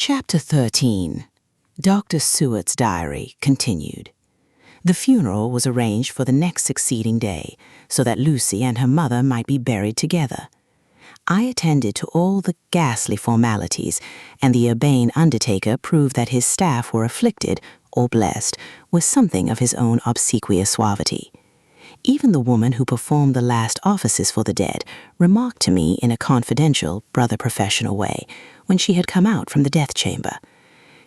Chapter 13. Dr. Seward's Diary continued. The funeral was arranged for the next succeeding day, so that Lucy and her mother might be buried together. I attended to all the ghastly formalities, and the urbane undertaker proved that his staff were afflicted, or blessed, with something of his own obsequious suavity. Even the woman who performed the last offices for the dead remarked to me in a confidential, brother-professional way, when she had come out from the death chamber,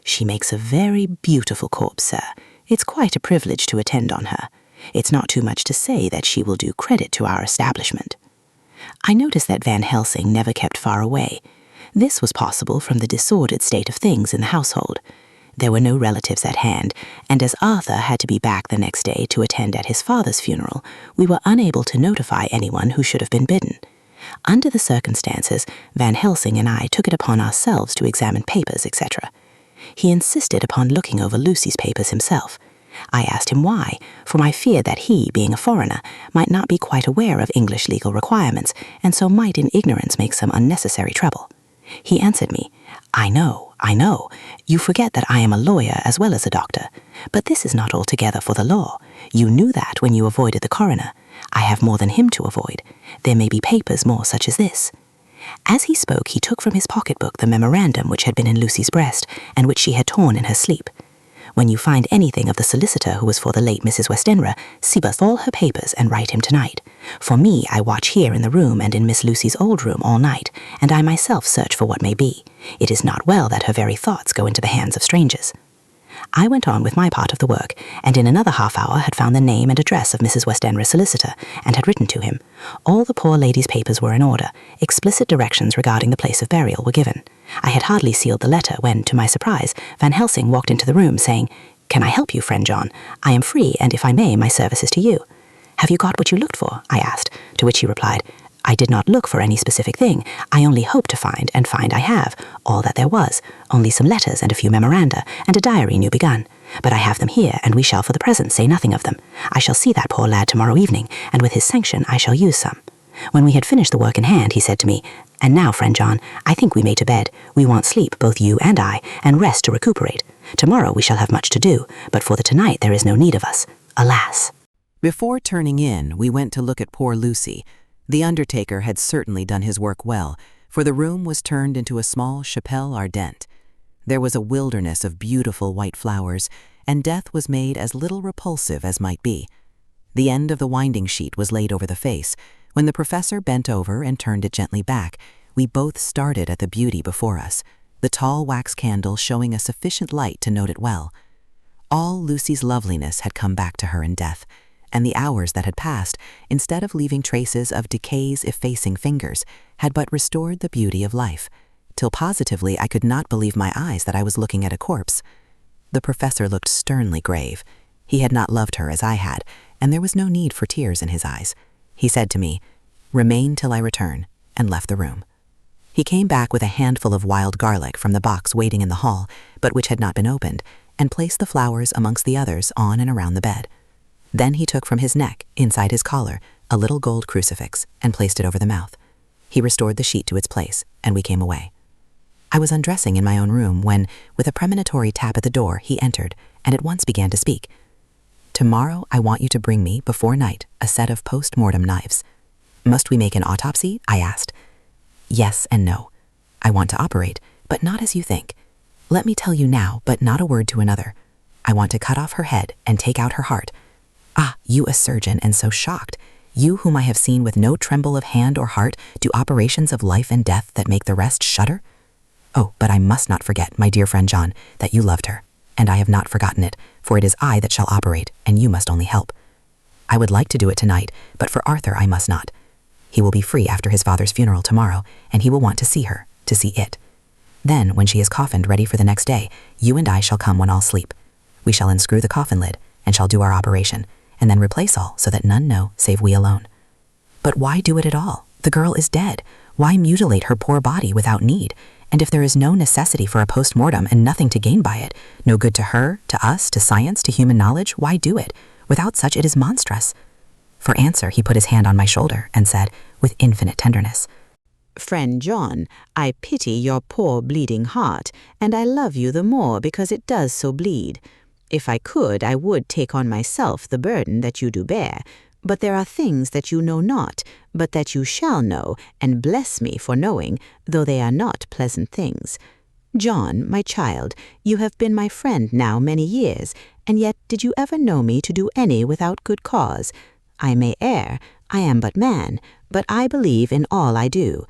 "She makes a very beautiful corpse, sir. It's quite a privilege to attend on her. It's not too much to say that she will do credit to our establishment." I noticed that Van Helsing never kept far away. This was possible from the disordered state of things in the household. There were no relatives at hand, and as Arthur had to be back the next day to attend at his father's funeral, we were unable to notify anyone who should have been bidden. Under the circumstances, Van Helsing and I took it upon ourselves to examine papers, etc. He insisted upon looking over Lucy's papers himself. I asked him why, for my fear that he, being a foreigner, might not be quite aware of English legal requirements, and so might in ignorance make some unnecessary trouble. He answered me, I know. You forget that I am a lawyer as well as a doctor. But this is not altogether for the law. You knew that when you avoided the coroner. I have more than him to avoid. There may be papers more such as this." As he spoke, he took from his pocketbook the memorandum which had been in Lucy's breast, and which she had torn in her sleep. "When you find anything of the solicitor who was for the late Mrs. Westenra, see us all her papers and write him tonight. For me, I watch here in the room and in Miss Lucy's old room all night, and I myself search for what may be. It is not well that her very thoughts go into the hands of strangers." I went on with my part of the work, and in another half-hour had found the name and address of Mrs. Westenra's solicitor, and had written to him. All the poor lady's papers were in order. Explicit directions regarding the place of burial were given. I had hardly sealed the letter when, to my surprise, Van Helsing walked into the room, saying, "Can I help you, friend John? I am free, and if I may, my service is to you." "Have you got what you looked for?" I asked, to which he replied, "I did not look for any specific thing. I only hoped to find, and find I have, all that there was, only some letters and a few memoranda, and a diary new begun. But I have them here, and we shall for the present say nothing of them. I shall see that poor lad tomorrow evening, and with his sanction I shall use some." When we had finished the work in hand, he said to me, "And now, friend John, I think we may to bed. We want sleep, both you and I, and rest to recuperate. Tomorrow we shall have much to do, but for the tonight there is no need of us. Alas." Before turning in, we went to look at poor Lucy. The undertaker had certainly done his work well, for the room was turned into a small chapelle ardente. There was a wilderness of beautiful white flowers, and death was made as little repulsive as might be. The end of the winding sheet was laid over the face. When the professor bent over and turned it gently back, we both started at the beauty before us, the tall wax candle showing a sufficient light to note it well. All Lucy's loveliness had come back to her in death, and the hours that had passed, instead of leaving traces of decay's effacing fingers, had but restored the beauty of life, till positively I could not believe my eyes that I was looking at a corpse. The professor looked sternly grave. He had not loved her as I had, and there was no need for tears in his eyes. He said to me, "Remain till I return," and left the room. He came back with a handful of wild garlic from the box waiting in the hall, but which had not been opened, and placed the flowers amongst the others on and around the bed. Then he took from his neck, inside his collar, a little gold crucifix, and placed it over the mouth. He restored the sheet to its place, and we came away. I was undressing in my own room when, with a premonitory tap at the door, he entered, and at once began to speak. "Tomorrow I want you to bring me, before night, a set of post-mortem knives." "Must we make an autopsy?" I asked. "Yes and no. I want to operate, but not as you think. Let me tell you now, but not a word to another. I want to cut off her head and take out her heart. Ah, you a surgeon and so shocked. You whom I have seen with no tremble of hand or heart do operations of life and death that make the rest shudder? Oh, but I must not forget, my dear friend John, that you loved her, and I have not forgotten it, for it is I that shall operate, and you must only help. I would like to do it tonight, but for Arthur I must not. He will be free after his father's funeral tomorrow, and he will want to see her, to see it. Then, when she is coffined ready for the next day, you and I shall come when all sleep. We shall unscrew the coffin lid, and shall do our operation, and then replace all so that none know save we alone. But why do it at all? The girl is dead. Why mutilate her poor body without need? And if there is no necessity for a post-mortem and nothing to gain by it, no good to her, to us, to science, to human knowledge, why do it? Without such it is monstrous. For answer, he put his hand on my shoulder and said, with infinite tenderness, Friend John, I pity your poor bleeding heart, and I love you the more because it does so bleed. If I could, I would take on myself the burden that you do bear, but there are things that you know not, but that you shall know, and bless me for knowing, though they are not pleasant things. John, my child, you have been my friend now many years, and yet did you ever know me to do any without good cause? I may err, I am but man, but I believe in all I do.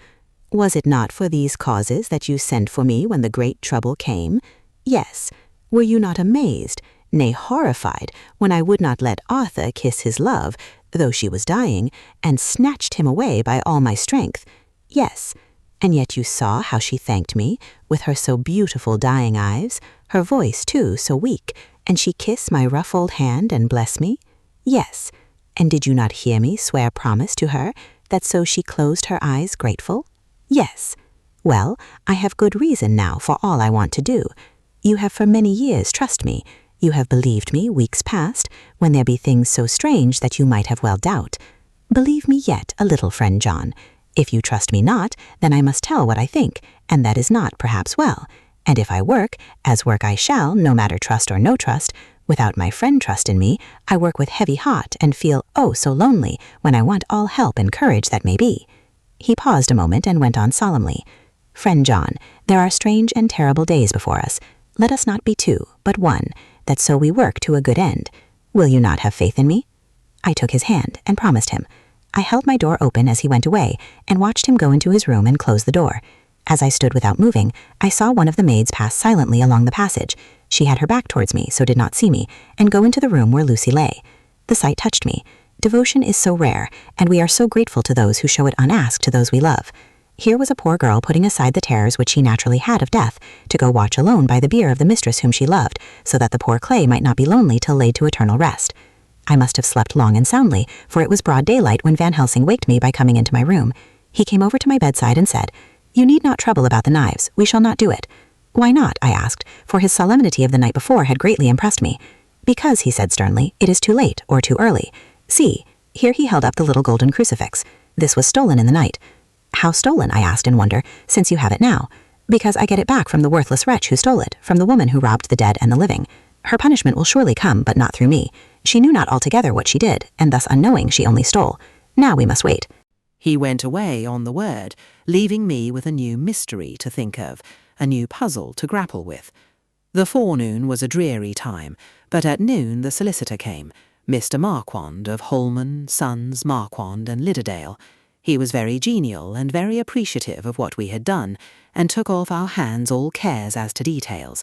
Was it not for these causes that you sent for me when the great trouble came? Yes. Were you not amazed, nay horrified, when I would not let Arthur kiss his love, though she was dying, and snatched him away by all my strength? Yes. And yet you saw how she thanked me, with her so beautiful dying eyes, her voice too so weak, and she kissed my rough old hand and bless me? Yes. And did you not hear me swear promise to her, that so she closed her eyes grateful? Yes. Well, I have good reason now for all I want to do. You have for many years trust me. You have believed me weeks past, when there be things so strange that you might have well doubt. Believe me yet a little, friend John. If you trust me not, then I must tell what I think, and that is not perhaps well. And if I work, as work I shall, no matter trust or no trust, without my friend trust in me, I work with heavy heart and feel oh so lonely when I want all help and courage that may be. He paused a moment and went on solemnly. Friend John, there are strange and terrible days before us. Let us not be two, but one, that so we work to a good end. Will you not have faith in me? I took his hand and promised him. I held my door open as he went away and watched him go into his room and close the door. As I stood without moving, I saw one of the maids pass silently along the passage. She had her back towards me, so did not see me, and go into the room where Lucy lay. The sight touched me. Devotion is so rare, and we are so grateful to those who show it unasked to those we love. Here was a poor girl putting aside the terrors which she naturally had of death, to go watch alone by the bier of the mistress whom she loved, so that the poor clay might not be lonely till laid to eternal rest. I must have slept long and soundly, for it was broad daylight when Van Helsing waked me by coming into my room. He came over to my bedside and said, You need not trouble about the knives, we shall not do it. Why not? I asked, for his solemnity of the night before had greatly impressed me. Because, he said sternly, it is too late, or too early. See, here he held up the little golden crucifix. This was stolen in the night. How stolen? I asked in wonder, since you have it now. Because I get it back from the worthless wretch who stole it, from the woman who robbed the dead and the living. Her punishment will surely come, but not through me. She knew not altogether what she did, and thus unknowing she only stole. Now we must wait. He went away on the word, leaving me with a new mystery to think of, a new puzzle to grapple with. The forenoon was a dreary time, but at noon the solicitor came, Mr. Marquand of Holman, Sons, Marquand and Lidderdale. He was very genial and very appreciative of what we had done, and took off our hands all cares as to details.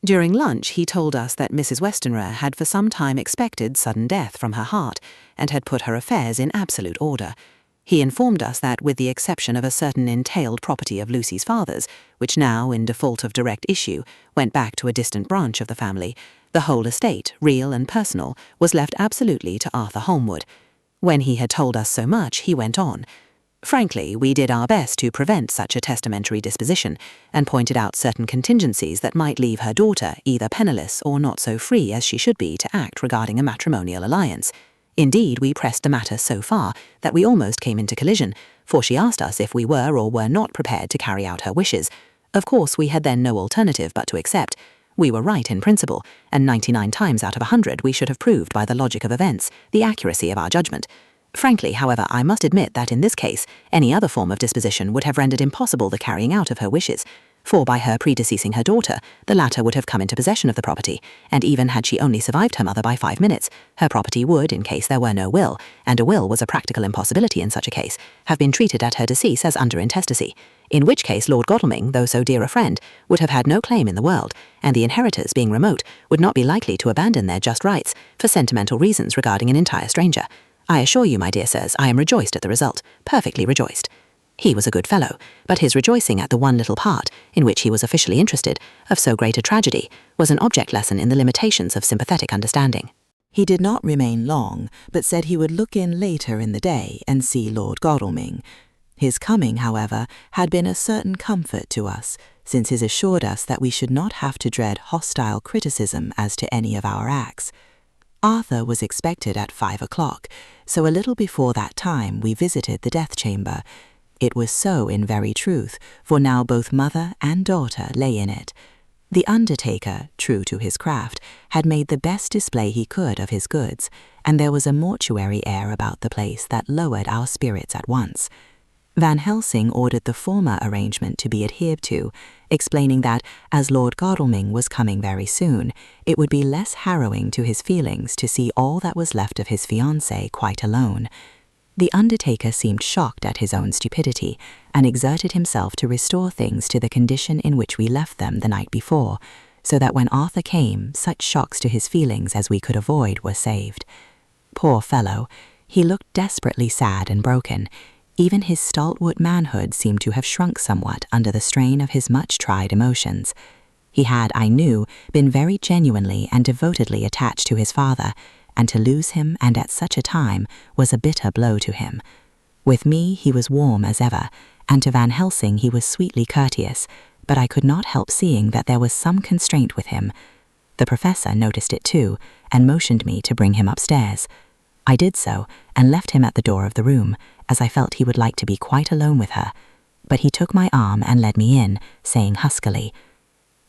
During lunch he told us that Mrs. Westenra had for some time expected sudden death from her heart, and had put her affairs in absolute order. He informed us that, with the exception of a certain entailed property of Lucy's father's, which now, in default of direct issue, went back to a distant branch of the family, the whole estate, real and personal, was left absolutely to Arthur Holmwood. When he had told us so much, he went on. Frankly, we did our best to prevent such a testamentary disposition, and pointed out certain contingencies that might leave her daughter either penniless or not so free as she should be to act regarding a matrimonial alliance. Indeed, we pressed the matter so far that we almost came into collision, for she asked us if we were or were not prepared to carry out her wishes. Of course, we had then no alternative but to accept. We were right in principle, and 99 times out of 100 we should have proved by the logic of events the accuracy of our judgment. Frankly, however, I must admit that in this case, any other form of disposition would have rendered impossible the carrying out of her wishes, for by her predeceasing her daughter, the latter would have come into possession of the property, and even had she only survived her mother by 5 minutes, her property would, in case there were no will, and a will was a practical impossibility in such a case, have been treated at her decease as under intestacy, in which case Lord Godalming, though so dear a friend, would have had no claim in the world, and the inheritors, being remote, would not be likely to abandon their just rights for sentimental reasons regarding an entire stranger. I assure you, my dear sirs, I am rejoiced at the result, perfectly rejoiced. He was a good fellow, but his rejoicing at the one little part, in which he was officially interested, of so great a tragedy, was an object lesson in the limitations of sympathetic understanding. He did not remain long, but said he would look in later in the day and see Lord Godalming. His coming, however, had been a certain comfort to us, since he assured us that we should not have to dread hostile criticism as to any of our acts. Arthur was expected at 5 o'clock, so a little before that time we visited the death chamber. It was so in very truth, for now both mother and daughter lay in it. The undertaker, true to his craft, had made the best display he could of his goods, and there was a mortuary air about the place that lowered our spirits at once. Van Helsing ordered the former arrangement to be adhered to, explaining that, as Lord Godalming was coming very soon, it would be less harrowing to his feelings to see all that was left of his fiancée quite alone. The undertaker seemed shocked at his own stupidity, and exerted himself to restore things to the condition in which we left them the night before, so that when Arthur came, such shocks to his feelings as we could avoid were saved. Poor fellow, he looked desperately sad and broken. Even his stalwart manhood seemed to have shrunk somewhat under the strain of his much-tried emotions. He had, I knew, been very genuinely and devotedly attached to his father, and to lose him, and at such a time, was a bitter blow to him. With me he was warm as ever, and to Van Helsing he was sweetly courteous, but I could not help seeing that there was some constraint with him. The professor noticed it too, and motioned me to bring him upstairs. I did so, and left him at the door of the room, as I felt he would like to be quite alone with her. But he took my arm and led me in, saying huskily,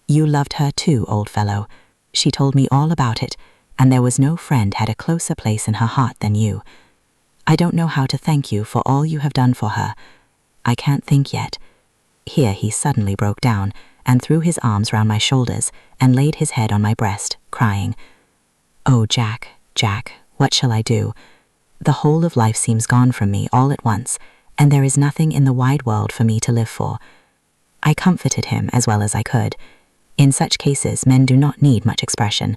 "You loved her too, old fellow. She told me all about it, and there was no friend had a closer place in her heart than you. I don't know how to thank you for all you have done for her. I can't think yet." Here he suddenly broke down, and threw his arms round my shoulders, and laid his head on my breast, crying, "Oh, Jack, Jack, what shall I do? The whole of life seems gone from me all at once, and there is nothing in the wide world for me to live for." I comforted him as well as I could. In such cases men do not need much expression.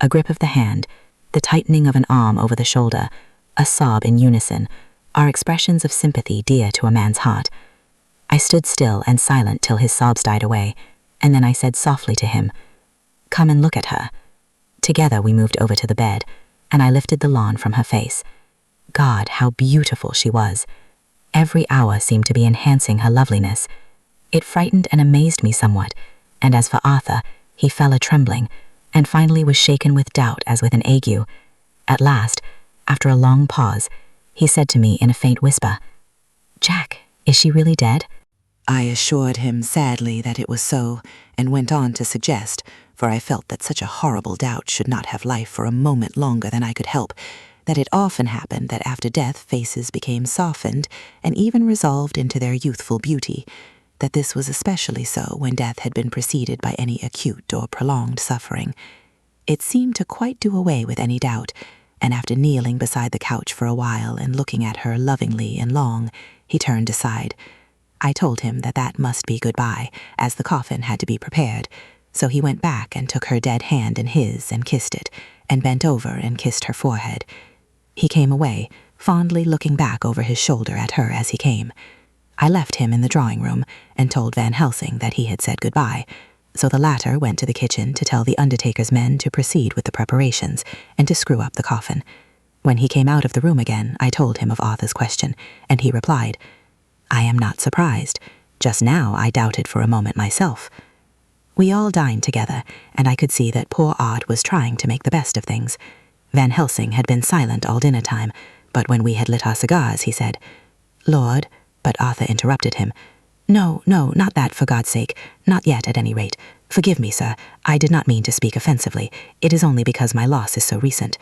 A grip of the hand, the tightening of an arm over the shoulder, a sob in unison, are expressions of sympathy dear to a man's heart. I stood still and silent till his sobs died away, and then I said softly to him, "Come and look at her." Together we moved over to the bed, and I lifted the lawn from her face. God, how beautiful she was! Every hour seemed to be enhancing her loveliness. It frightened and amazed me somewhat, and as for Arthur, he fell a-trembling, and finally was shaken with doubt as with an ague. At last, after a long pause, he said to me in a faint whisper, "Jack, is she really dead?" I assured him sadly that it was so, and went on to suggest, for I felt that such a horrible doubt should not have life for a moment longer than I could help, that it often happened that after death faces became softened and even resolved into their youthful beauty, that this was especially so when death had been preceded by any acute or prolonged suffering. It seemed to quite do away with any doubt, and after kneeling beside the couch for a while and looking at her lovingly and long, he turned aside. I told him that that must be goodbye, as the coffin had to be prepared, so he went back and took her dead hand in his and kissed it, and bent over and kissed her forehead. He came away, fondly looking back over his shoulder at her as he came. I left him in the drawing-room and told Van Helsing that he had said goodbye, so the latter went to the kitchen to tell the undertaker's men to proceed with the preparations and to screw up the coffin. When he came out of the room again, I told him of Arthur's question, and he replied, "I am not surprised. Just now I doubted for a moment myself." We all dined together, and I could see that poor Art was trying to make the best of things. Van Helsing had been silent all dinner time, but when we had lit our cigars, he said, "Lord," but Arthur interrupted him. No, not that, for God's sake. Not yet, at any rate. Forgive me, sir. I did not mean to speak offensively. It is only because my loss is so recent."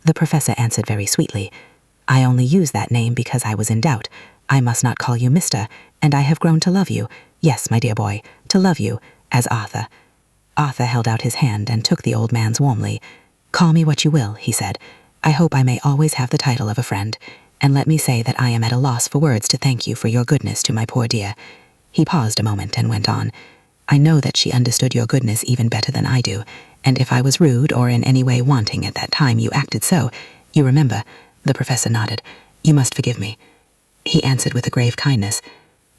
The professor answered very sweetly, "I only use that name because I was in doubt. I must not call you Mr., and I have grown to love you. Yes, my dear boy, to love you, as Arthur." Arthur held out his hand and took the old man's warmly. "Call me what you will," he said. "I hope I may always have the title of a friend, and let me say that I am at a loss for words to thank you for your goodness to my poor dear." He paused a moment and went on, "I know that she understood your goodness even better than I do, and if I was rude or in any way wanting at that time you acted so, you remember," the professor nodded, "you must forgive me." He answered with a grave kindness,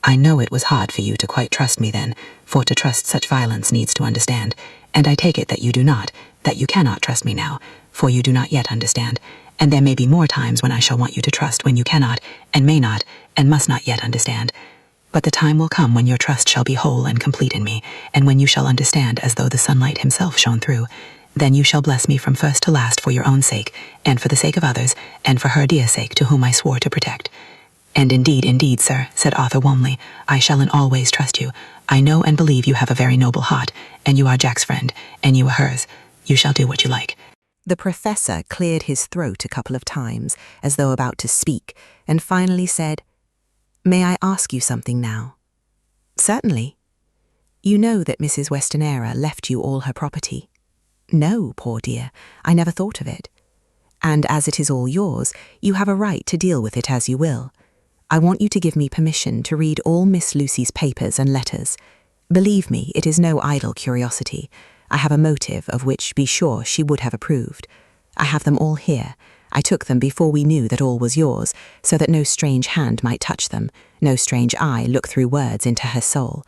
"I know it was hard for you to quite trust me then, for to trust such violence needs to understand, and I take it that you do not, that you cannot trust me now, for you do not yet understand, and there may be more times when I shall want you to trust when you cannot, and may not, and must not yet understand. But the time will come when your trust shall be whole and complete in me, and when you shall understand as though the sunlight himself shone through. Then you shall bless me from first to last for your own sake, and for the sake of others, and for her dear sake to whom I swore to protect. "And indeed, sir," said Arthur warmly, "I shall and always trust you. I know and believe you have a very noble heart, and you are Jack's friend, and you are hers. You shall do what you like." The professor cleared his throat a couple of times, as though about to speak, and finally said, "May I ask you something now?" "Certainly." "You know that Mrs. Westenera left you all her property?" "No, poor dear, I never thought of it." "And as it is all yours, you have a right to deal with it as you will. I want you to give me permission to read all Miss Lucy's papers and letters. Believe me, it is no idle curiosity. I have a motive of which, be sure, she would have approved. I have them all here. I took them before we knew that all was yours, so that no strange hand might touch them, no strange eye look through words into her soul.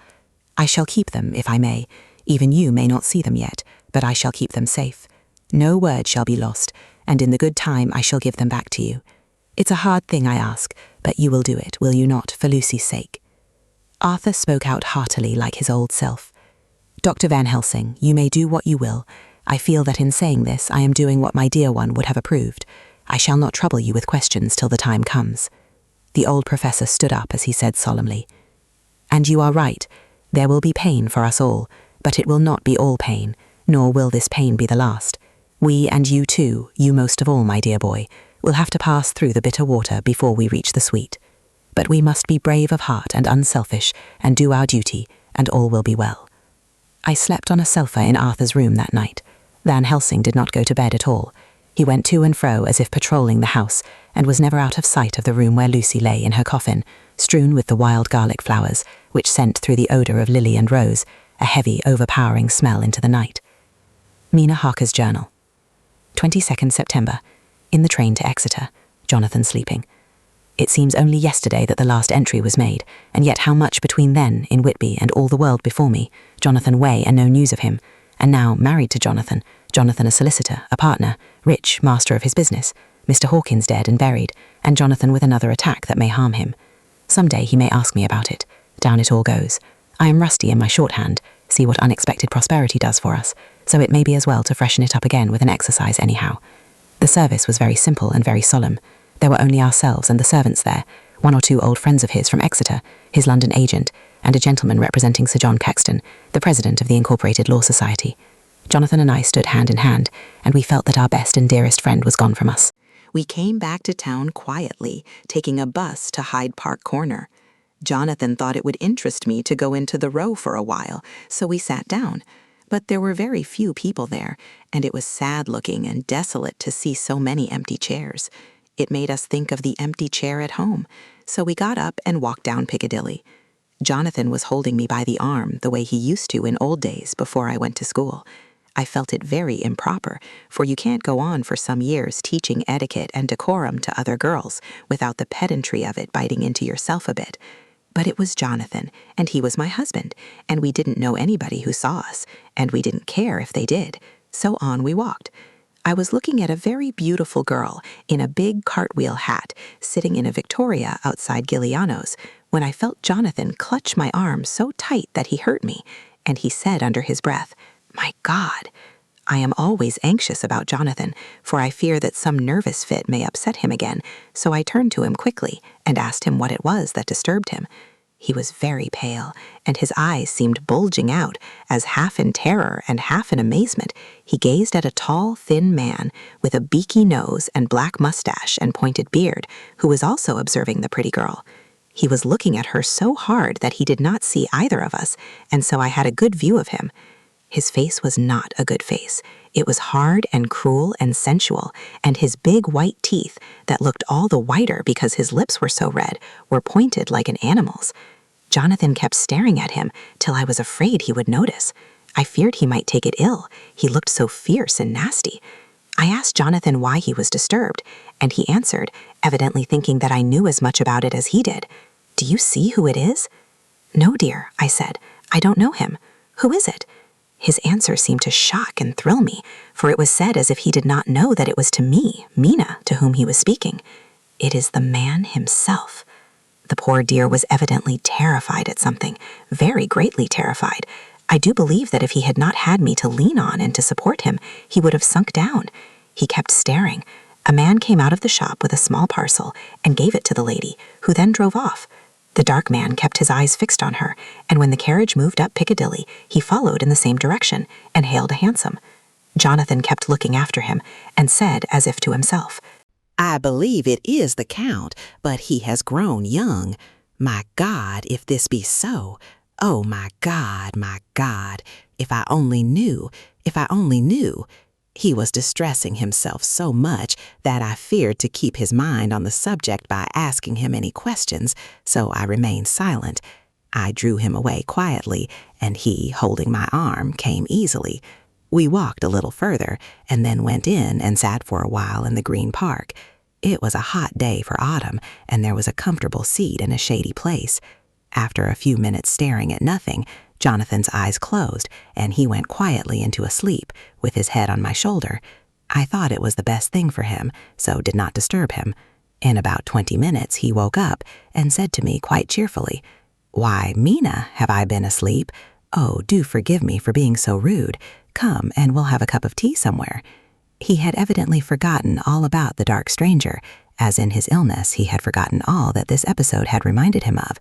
I shall keep them, if I may. Even you may not see them yet, but I shall keep them safe. No word shall be lost, and in the good time I shall give them back to you. It's a hard thing I ask, but you will do it, will you not, for Lucy's sake?" Arthur spoke out heartily like his old self. "Dr. Van Helsing, you may do what you will. I feel that in saying this I am doing what my dear one would have approved. I shall not trouble you with questions till the time comes." The old professor stood up as he said solemnly, "And you are right. There will be pain for us all, but it will not be all pain, nor will this pain be the last. We and you too, you most of all, my dear boy, will have to pass through the bitter water before we reach the sweet. But we must be brave of heart and unselfish, and do our duty, and all will be well." I slept on a sofa in Arthur's room that night. Van Helsing did not go to bed at all. He went to and fro as if patrolling the house, and was never out of sight of the room where Lucy lay in her coffin, strewn with the wild garlic flowers, which sent through the odour of lily and rose, a heavy, overpowering smell into the night. Mina Harker's journal. 22nd September. In the train to Exeter. Jonathan sleeping. It seems only yesterday that the last entry was made, and yet how much between then, in Whitby, and all the world before me, Jonathan away and no news of him, and now married to Jonathan, Jonathan a solicitor, a partner, rich, master of his business, Mr. Hawkins dead and buried, and Jonathan with another attack that may harm him. Some day he may ask me about it. Down it all goes. I am rusty in my shorthand, see what unexpected prosperity does for us, so it may be as well to freshen it up again with an exercise anyhow. The service was very simple and very solemn. There were only ourselves and the servants there, one or two old friends of his from Exeter, his London agent, and a gentleman representing Sir John Caxton, the president of the Incorporated Law Society. Jonathan and I stood hand in hand, and we felt that our best and dearest friend was gone from us. We came back to town quietly, taking a bus to Hyde Park Corner. Jonathan thought it would interest me to go into the Row for a while, so we sat down. But there were very few people there, and it was sad-looking and desolate to see so many empty chairs. It made us think of the empty chair at home, so we got up and walked down Piccadilly. Jonathan was holding me by the arm the way he used to in old days before I went to school. I felt it very improper, for you can't go on for some years teaching etiquette and decorum to other girls without the pedantry of it biting into yourself a bit. But it was Jonathan, and he was my husband, and we didn't know anybody who saw us, and we didn't care if they did, so on we walked. I was looking at a very beautiful girl in a big cartwheel hat sitting in a Victoria outside Giuliano's when I felt Jonathan clutch my arm so tight that he hurt me, and he said under his breath, "My God!" I am always anxious about Jonathan, for I fear that some nervous fit may upset him again, so I turned to him quickly and asked him what it was that disturbed him. He was very pale, and his eyes seemed bulging out, as half in terror and half in amazement, he gazed at a tall, thin man with a beaky nose and black mustache and pointed beard, who was also observing the pretty girl. He was looking at her so hard that he did not see either of us, and so I had a good view of him. His face was not a good face. It was hard and cruel and sensual, and his big white teeth, that looked all the whiter because his lips were so red, were pointed like an animal's. Jonathan kept staring at him till I was afraid he would notice. I feared he might take it ill. He looked so fierce and nasty. I asked Jonathan why he was disturbed, and he answered, evidently thinking that I knew as much about it as he did. "Do you see who it is?" "No, dear," I said. "I don't know him. Who is it?" His answer seemed to shock and thrill me, for it was said as if he did not know that it was to me, Mina, to whom he was speaking. "It is the man himself." The poor dear was evidently terrified at something, very greatly terrified. I do believe that if he had not had me to lean on and to support him, he would have sunk down. He kept staring. A man came out of the shop with a small parcel and gave it to the lady, who then drove off. The dark man kept his eyes fixed on her, and when the carriage moved up Piccadilly, he followed in the same direction and hailed a hansom. Jonathan kept looking after him and said, as if to himself, I believe it is the Count, but he has grown young. My God, if this be so. Oh, my God, if I only knew, if I only knew. He was distressing himself so much that I feared to keep his mind on the subject by asking him any questions, so I remained silent. I drew him away quietly, and he, holding my arm, came easily. We walked a little further, and then went in and sat for a while in the Green Park. It was a hot day for autumn, and there was a comfortable seat in a shady place. After a few minutes staring at nothing, Jonathan's eyes closed, and he went quietly into a sleep, with his head on my shoulder. I thought it was the best thing for him, so did not disturb him. In about 20 minutes he woke up, and said to me quite cheerfully, Why, Mina, have I been asleep? Oh, do forgive me for being so rude. Come, and we'll have a cup of tea somewhere. He had evidently forgotten all about the dark stranger, as in his illness he had forgotten all that this episode had reminded him of.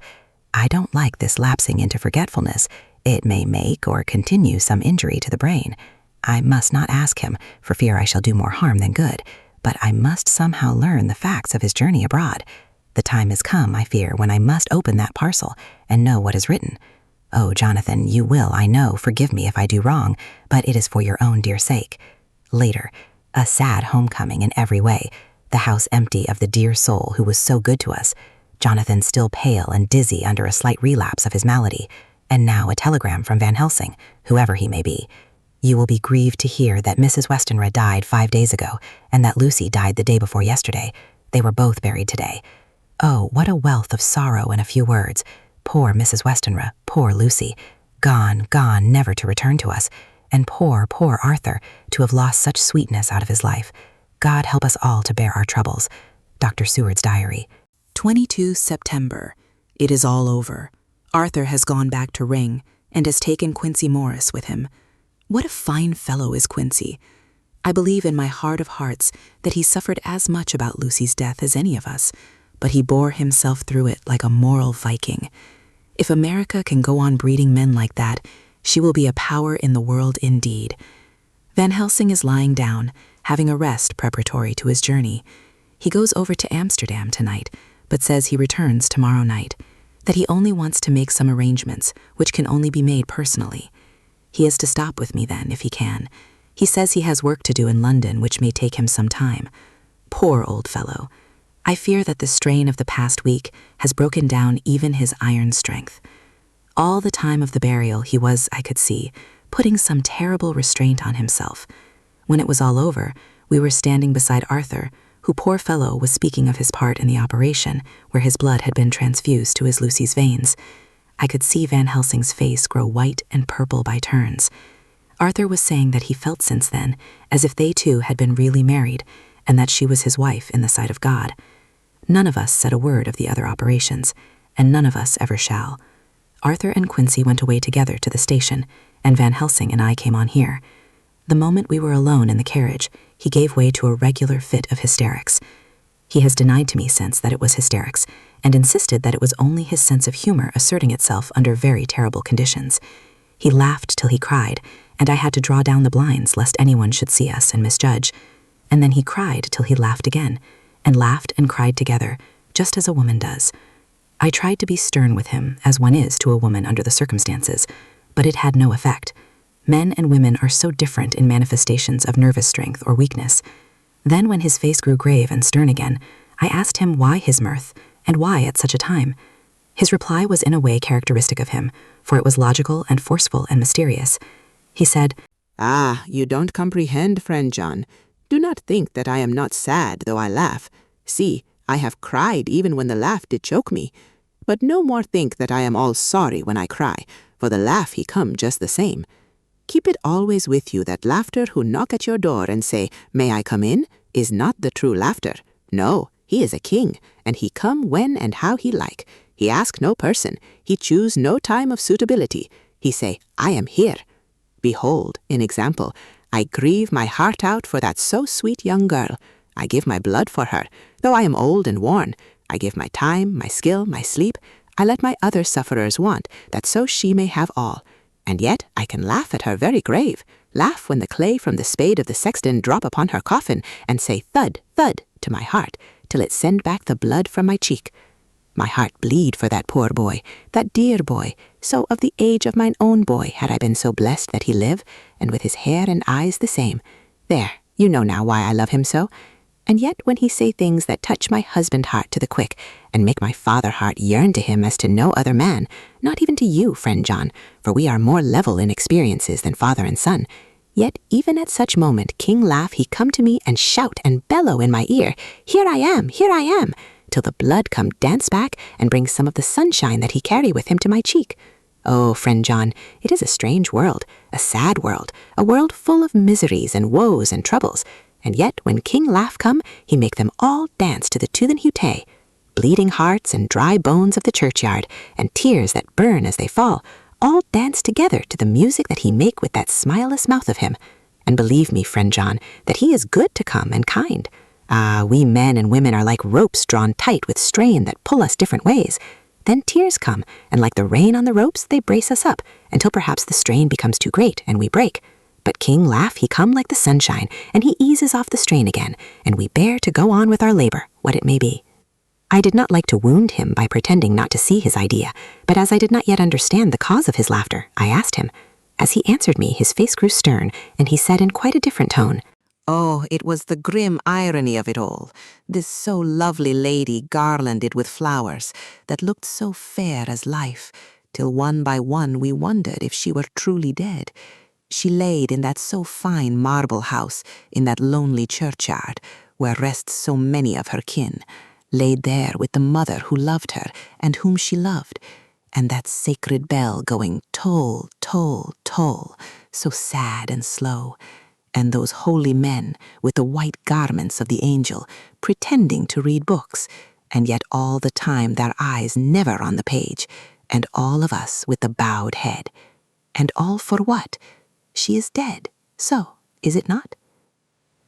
I don't like this lapsing into forgetfulness. It may make or continue some injury to the brain. I must not ask him, for fear I shall do more harm than good, but I must somehow learn the facts of his journey abroad. The time is come, I fear, when I must open that parcel and know what is written. Oh, Jonathan, you will, I know, forgive me if I do wrong, but it is for your own dear sake. Later, a sad homecoming in every way, the house empty of the dear soul who was so good to us, Jonathan still pale and dizzy under a slight relapse of his malady, and now a telegram from Van Helsing, whoever he may be. You will be grieved to hear that Mrs. Westenra died 5 days ago, and that Lucy died the day before yesterday. They were both buried today. Oh, what a wealth of sorrow in a few words. Poor Mrs. Westenra, poor Lucy, gone, never to return to us, and poor Arthur, to have lost such sweetness out of his life. God help us all to bear our troubles. Dr. Seward's diary. 22 September. It is all over. Arthur has gone back to Ring, and has taken Quincy Morris with him. What a fine fellow is Quincy. I believe in my heart of hearts that he suffered as much about Lucy's death as any of us, but he bore himself through it like a moral Viking. If America can go on breeding men like that, she will be a power in the world indeed. Van Helsing is lying down, having a rest preparatory to his journey. He goes over to Amsterdam tonight, but says he returns tomorrow night, that he only wants to make some arrangements, which can only be made personally. He is to stop with me then, if he can. He says he has work to do in London, which may take him some time. Poor old fellow. I fear that the strain of the past week has broken down even his iron strength. All the time of the burial he was, I could see, putting some terrible restraint on himself. When it was all over, we were standing beside Arthur, who, poor fellow, was speaking of his part in the operation, where his blood had been transfused to his Lucy's veins. I could see Van Helsing's face grow white and purple by turns. Arthur was saying that he felt since then as if they two had been really married, and that she was his wife in the sight of God. None of us said a word of the other operations, and none of us ever shall. Arthur and Quincy went away together to the station, and Van Helsing and I came on here. The moment we were alone in the carriage, he gave way to a regular fit of hysterics. He has denied to me since that it was hysterics, and insisted that it was only his sense of humor asserting itself under very terrible conditions. He laughed till he cried, and I had to draw down the blinds lest anyone should see us and misjudge. And then he cried till he laughed again, and laughed and cried together, just as a woman does. I tried to be stern with him, as one is to a woman under the circumstances, but it had no effect. Men and women are so different in manifestations of nervous strength or weakness. Then when his face grew grave and stern again, I asked him why his mirth, and why at such a time. His reply was in a way characteristic of him, for it was logical and forceful and mysterious. He said, "Ah, you don't comprehend, friend John. Do not think that I am not sad though I laugh. See, I have cried even when the laugh did choke me. But no more think that I am all sorry when I cry, for the laugh he come just the same. Keep it always with you that laughter who knock at your door and say, 'May I come in?' is not the true laughter. No, he is a king, and he come when and how he like. He ask no person, he choose no time of suitability. He say, 'I am here.' Behold, in example, I grieve my heart out for that so sweet young girl. I give my blood for her, though I am old and worn. I give my time, my skill, my sleep. I let my other sufferers want, that so she may have all. And yet I can laugh at her very grave, laugh when the clay from the spade of the sexton drop upon her coffin, and say thud, thud, to my heart, till it send back the blood from my cheek. My heart bleed for that poor boy, that dear boy, so of the age of mine own boy had I been so blessed that he live, and with his hair and eyes the same. There, you know now why I love him so. And yet when he say things that touch my husband heart to the quick, and make my father heart yearn to him as to no other man, not even to you, friend John, for we are more level in experiences than father and son, yet even at such moment King Laugh he come to me and shout and bellow in my ear, here I am, till the blood come dance back and bring some of the sunshine that he carry with him to my cheek. Oh, friend John, it is a strange world, a sad world, a world full of miseries and woes and troubles, and yet when King Laugh come, he make them all dance to the Tuatha, bleeding hearts and dry bones of the churchyard, and tears that burn as they fall, all dance together to the music that he make with that smileless mouth of him. And believe me, friend John, that he is good to come and kind. Ah, we men and women are like ropes drawn tight with strain that pull us different ways. Then tears come, and like the rain on the ropes, they brace us up, until perhaps the strain becomes too great, and we break. But King Laugh he come like the sunshine, and he eases off the strain again, and we bear to go on with our labor, what it may be. I did not like to wound him by pretending not to see his idea, but as I did not yet understand the cause of his laughter, I asked him. As he answered me, his face grew stern, and he said in quite a different tone, Oh, it was the grim irony of it all, this so lovely lady garlanded with flowers, that looked so fair as life, till one by one we wondered if she were truly dead. She laid in that so fine marble house, in that lonely churchyard, where rest so many of her kin, laid there with the mother who loved her, and whom she loved, and that sacred bell going toll, toll, toll, so sad and slow, and those holy men with the white garments of the angel, pretending to read books, and yet all the time their eyes never on the page, and all of us with the bowed head. And all for what? She is dead, so, is it not?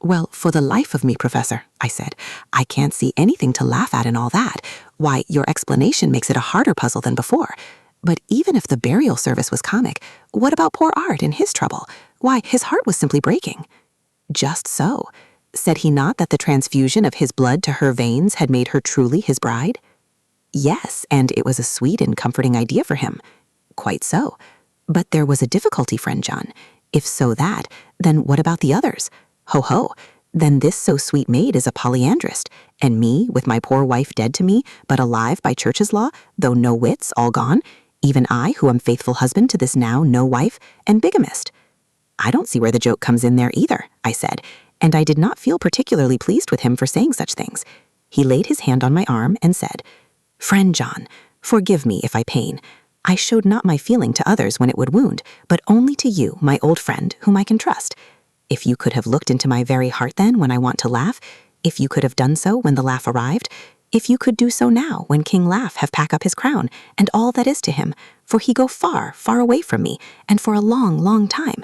Well, for the life of me, Professor, I said, I can't see anything to laugh at in all that. Why, your explanation makes it a harder puzzle than before. But even if the burial service was comic, what about poor Art and his trouble? Why, his heart was simply breaking. Just so. Said he not that the transfusion of his blood to her veins had made her truly his bride? Yes, and it was a sweet and comforting idea for him. Quite so. But there was a difficulty, friend John. If so that, then what about the others? Ho ho, then this so sweet maid is a polyandrist, and me, with my poor wife dead to me, but alive by church's law, though no wits, all gone, even I, who am faithful husband to this now no wife, and bigamist. I don't see where the joke comes in there either, I said, and I did not feel particularly pleased with him for saying such things. He laid his hand on my arm and said, Friend John, forgive me if I pain. I showed not my feeling to others when it would wound, but only to you, my old friend, whom I can trust. If you could have looked into my very heart then when I want to laugh, if you could have done so when the laugh arrived, if you could do so now when King Laugh have pack up his crown, and all that is to him, for he go far, far away from me, and for a long, long time,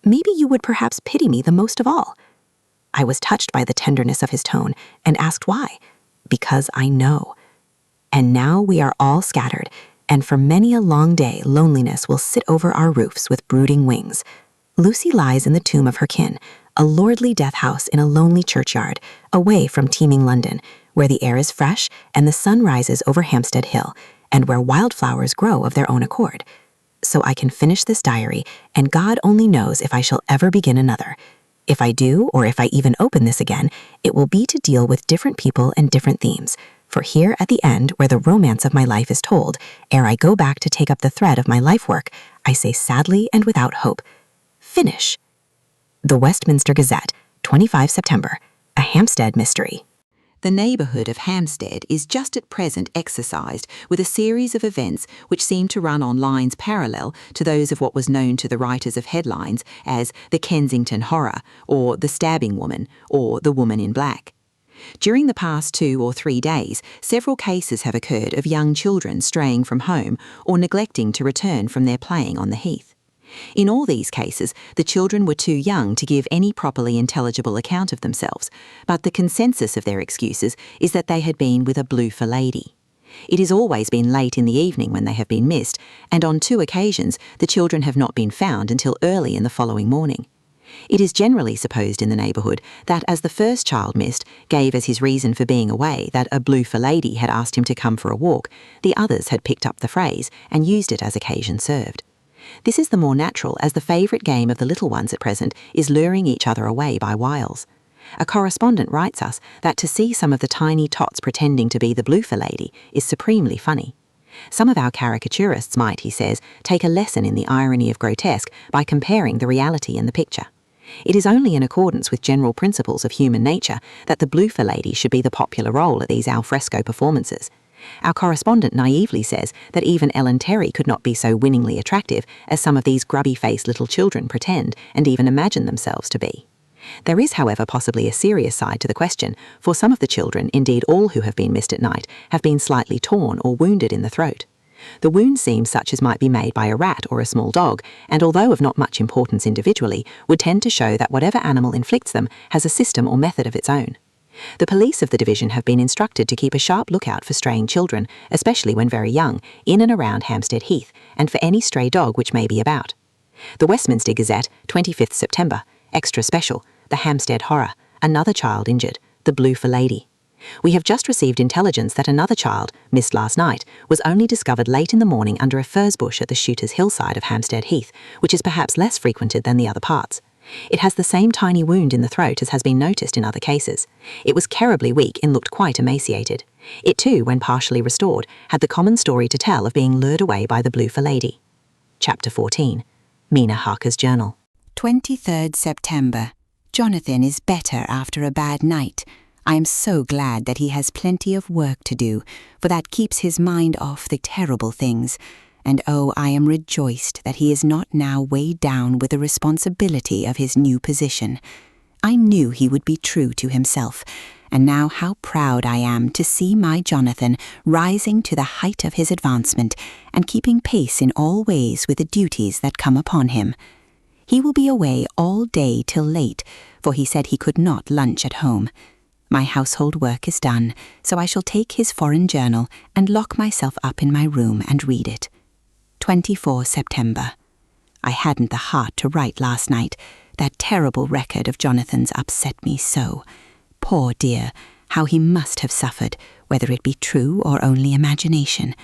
maybe you would perhaps pity me the most of all. I was touched by the tenderness of his tone, and asked why. Because I know. And now we are all scattered, and for many a long day loneliness will sit over our roofs with brooding wings. Lucy lies in the tomb of her kin, a lordly death house in a lonely churchyard, away from teeming London, where the air is fresh and the sun rises over Hampstead Hill, and where wildflowers grow of their own accord. So I can finish this diary, and God only knows if I shall ever begin another. If I do, or if I even open this again, it will be to deal with different people and different themes. For here at the end, where the romance of my life is told, ere I go back to take up the thread of my life work, I say sadly and without hope, finish. The Westminster Gazette, 25 September, a Hampstead mystery. The neighbourhood of Hampstead is just at present exercised with a series of events which seem to run on lines parallel to those of what was known to the writers of headlines as the Kensington Horror, or the Stabbing Woman, or the Woman in Black. During the past 2 or 3 days, several cases have occurred of young children straying from home or neglecting to return from their playing on the heath. In all these cases, the children were too young to give any properly intelligible account of themselves, but the consensus of their excuses is that they had been with a bloofer lady. It has always been late in the evening when they have been missed, and on 2 occasions the children have not been found until early in the following morning. It is generally supposed in the neighbourhood that as the first child missed gave as his reason for being away that a bloofer lady had asked him to come for a walk, the others had picked up the phrase and used it as occasion served. This is the more natural, as the favourite game of the little ones at present is luring each other away by wiles. A correspondent writes us that to see some of the tiny tots pretending to be the bloofer lady is supremely funny. Some of our caricaturists might, he says, take a lesson in the irony of grotesque by comparing the reality and the picture. It is only in accordance with general principles of human nature that the bloofer lady should be the popular role at these alfresco performances. Our correspondent naively says that even Ellen Terry could not be so winningly attractive as some of these grubby-faced little children pretend and even imagine themselves to be. There is, however, possibly a serious side to the question, for some of the children, indeed all who have been missed at night, have been slightly torn or wounded in the throat. The wound seems such as might be made by a rat or a small dog, and although of not much importance individually, would tend to show that whatever animal inflicts them has a system or method of its own. The police of the division have been instructed to keep a sharp lookout for straying children, especially when very young, in and around Hampstead Heath, and for any stray dog which may be about. The Westminster Gazette, 25th September, extra special, the Hampstead Horror, another child injured, the bloofer lady. We have just received intelligence that another child, missed last night, was only discovered late in the morning under a furze bush at the Shooter's Hillside of Hampstead Heath, which is perhaps less frequented than the other parts. It has the same tiny wound in the throat as has been noticed in other cases. It was terribly weak and looked quite emaciated. It too, when partially restored, had the common story to tell of being lured away by the bloofer lady. Chapter 14. Mina Harker's Journal. 23rd September. Jonathan is better after a bad night. I am so glad that he has plenty of work to do, for that keeps his mind off the terrible things. And oh, I am rejoiced that he is not now weighed down with the responsibility of his new position. I knew he would be true to himself, and now how proud I am to see my Jonathan rising to the height of his advancement and keeping pace in all ways with the duties that come upon him. He will be away all day till late, for he said he could not lunch at home. My household work is done, so I shall take his foreign journal and lock myself up in my room and read it. 24 September. I hadn't the heart to write last night. That terrible record of Jonathan's upset me so. Poor dear, how he must have suffered, whether it be true or only imagination.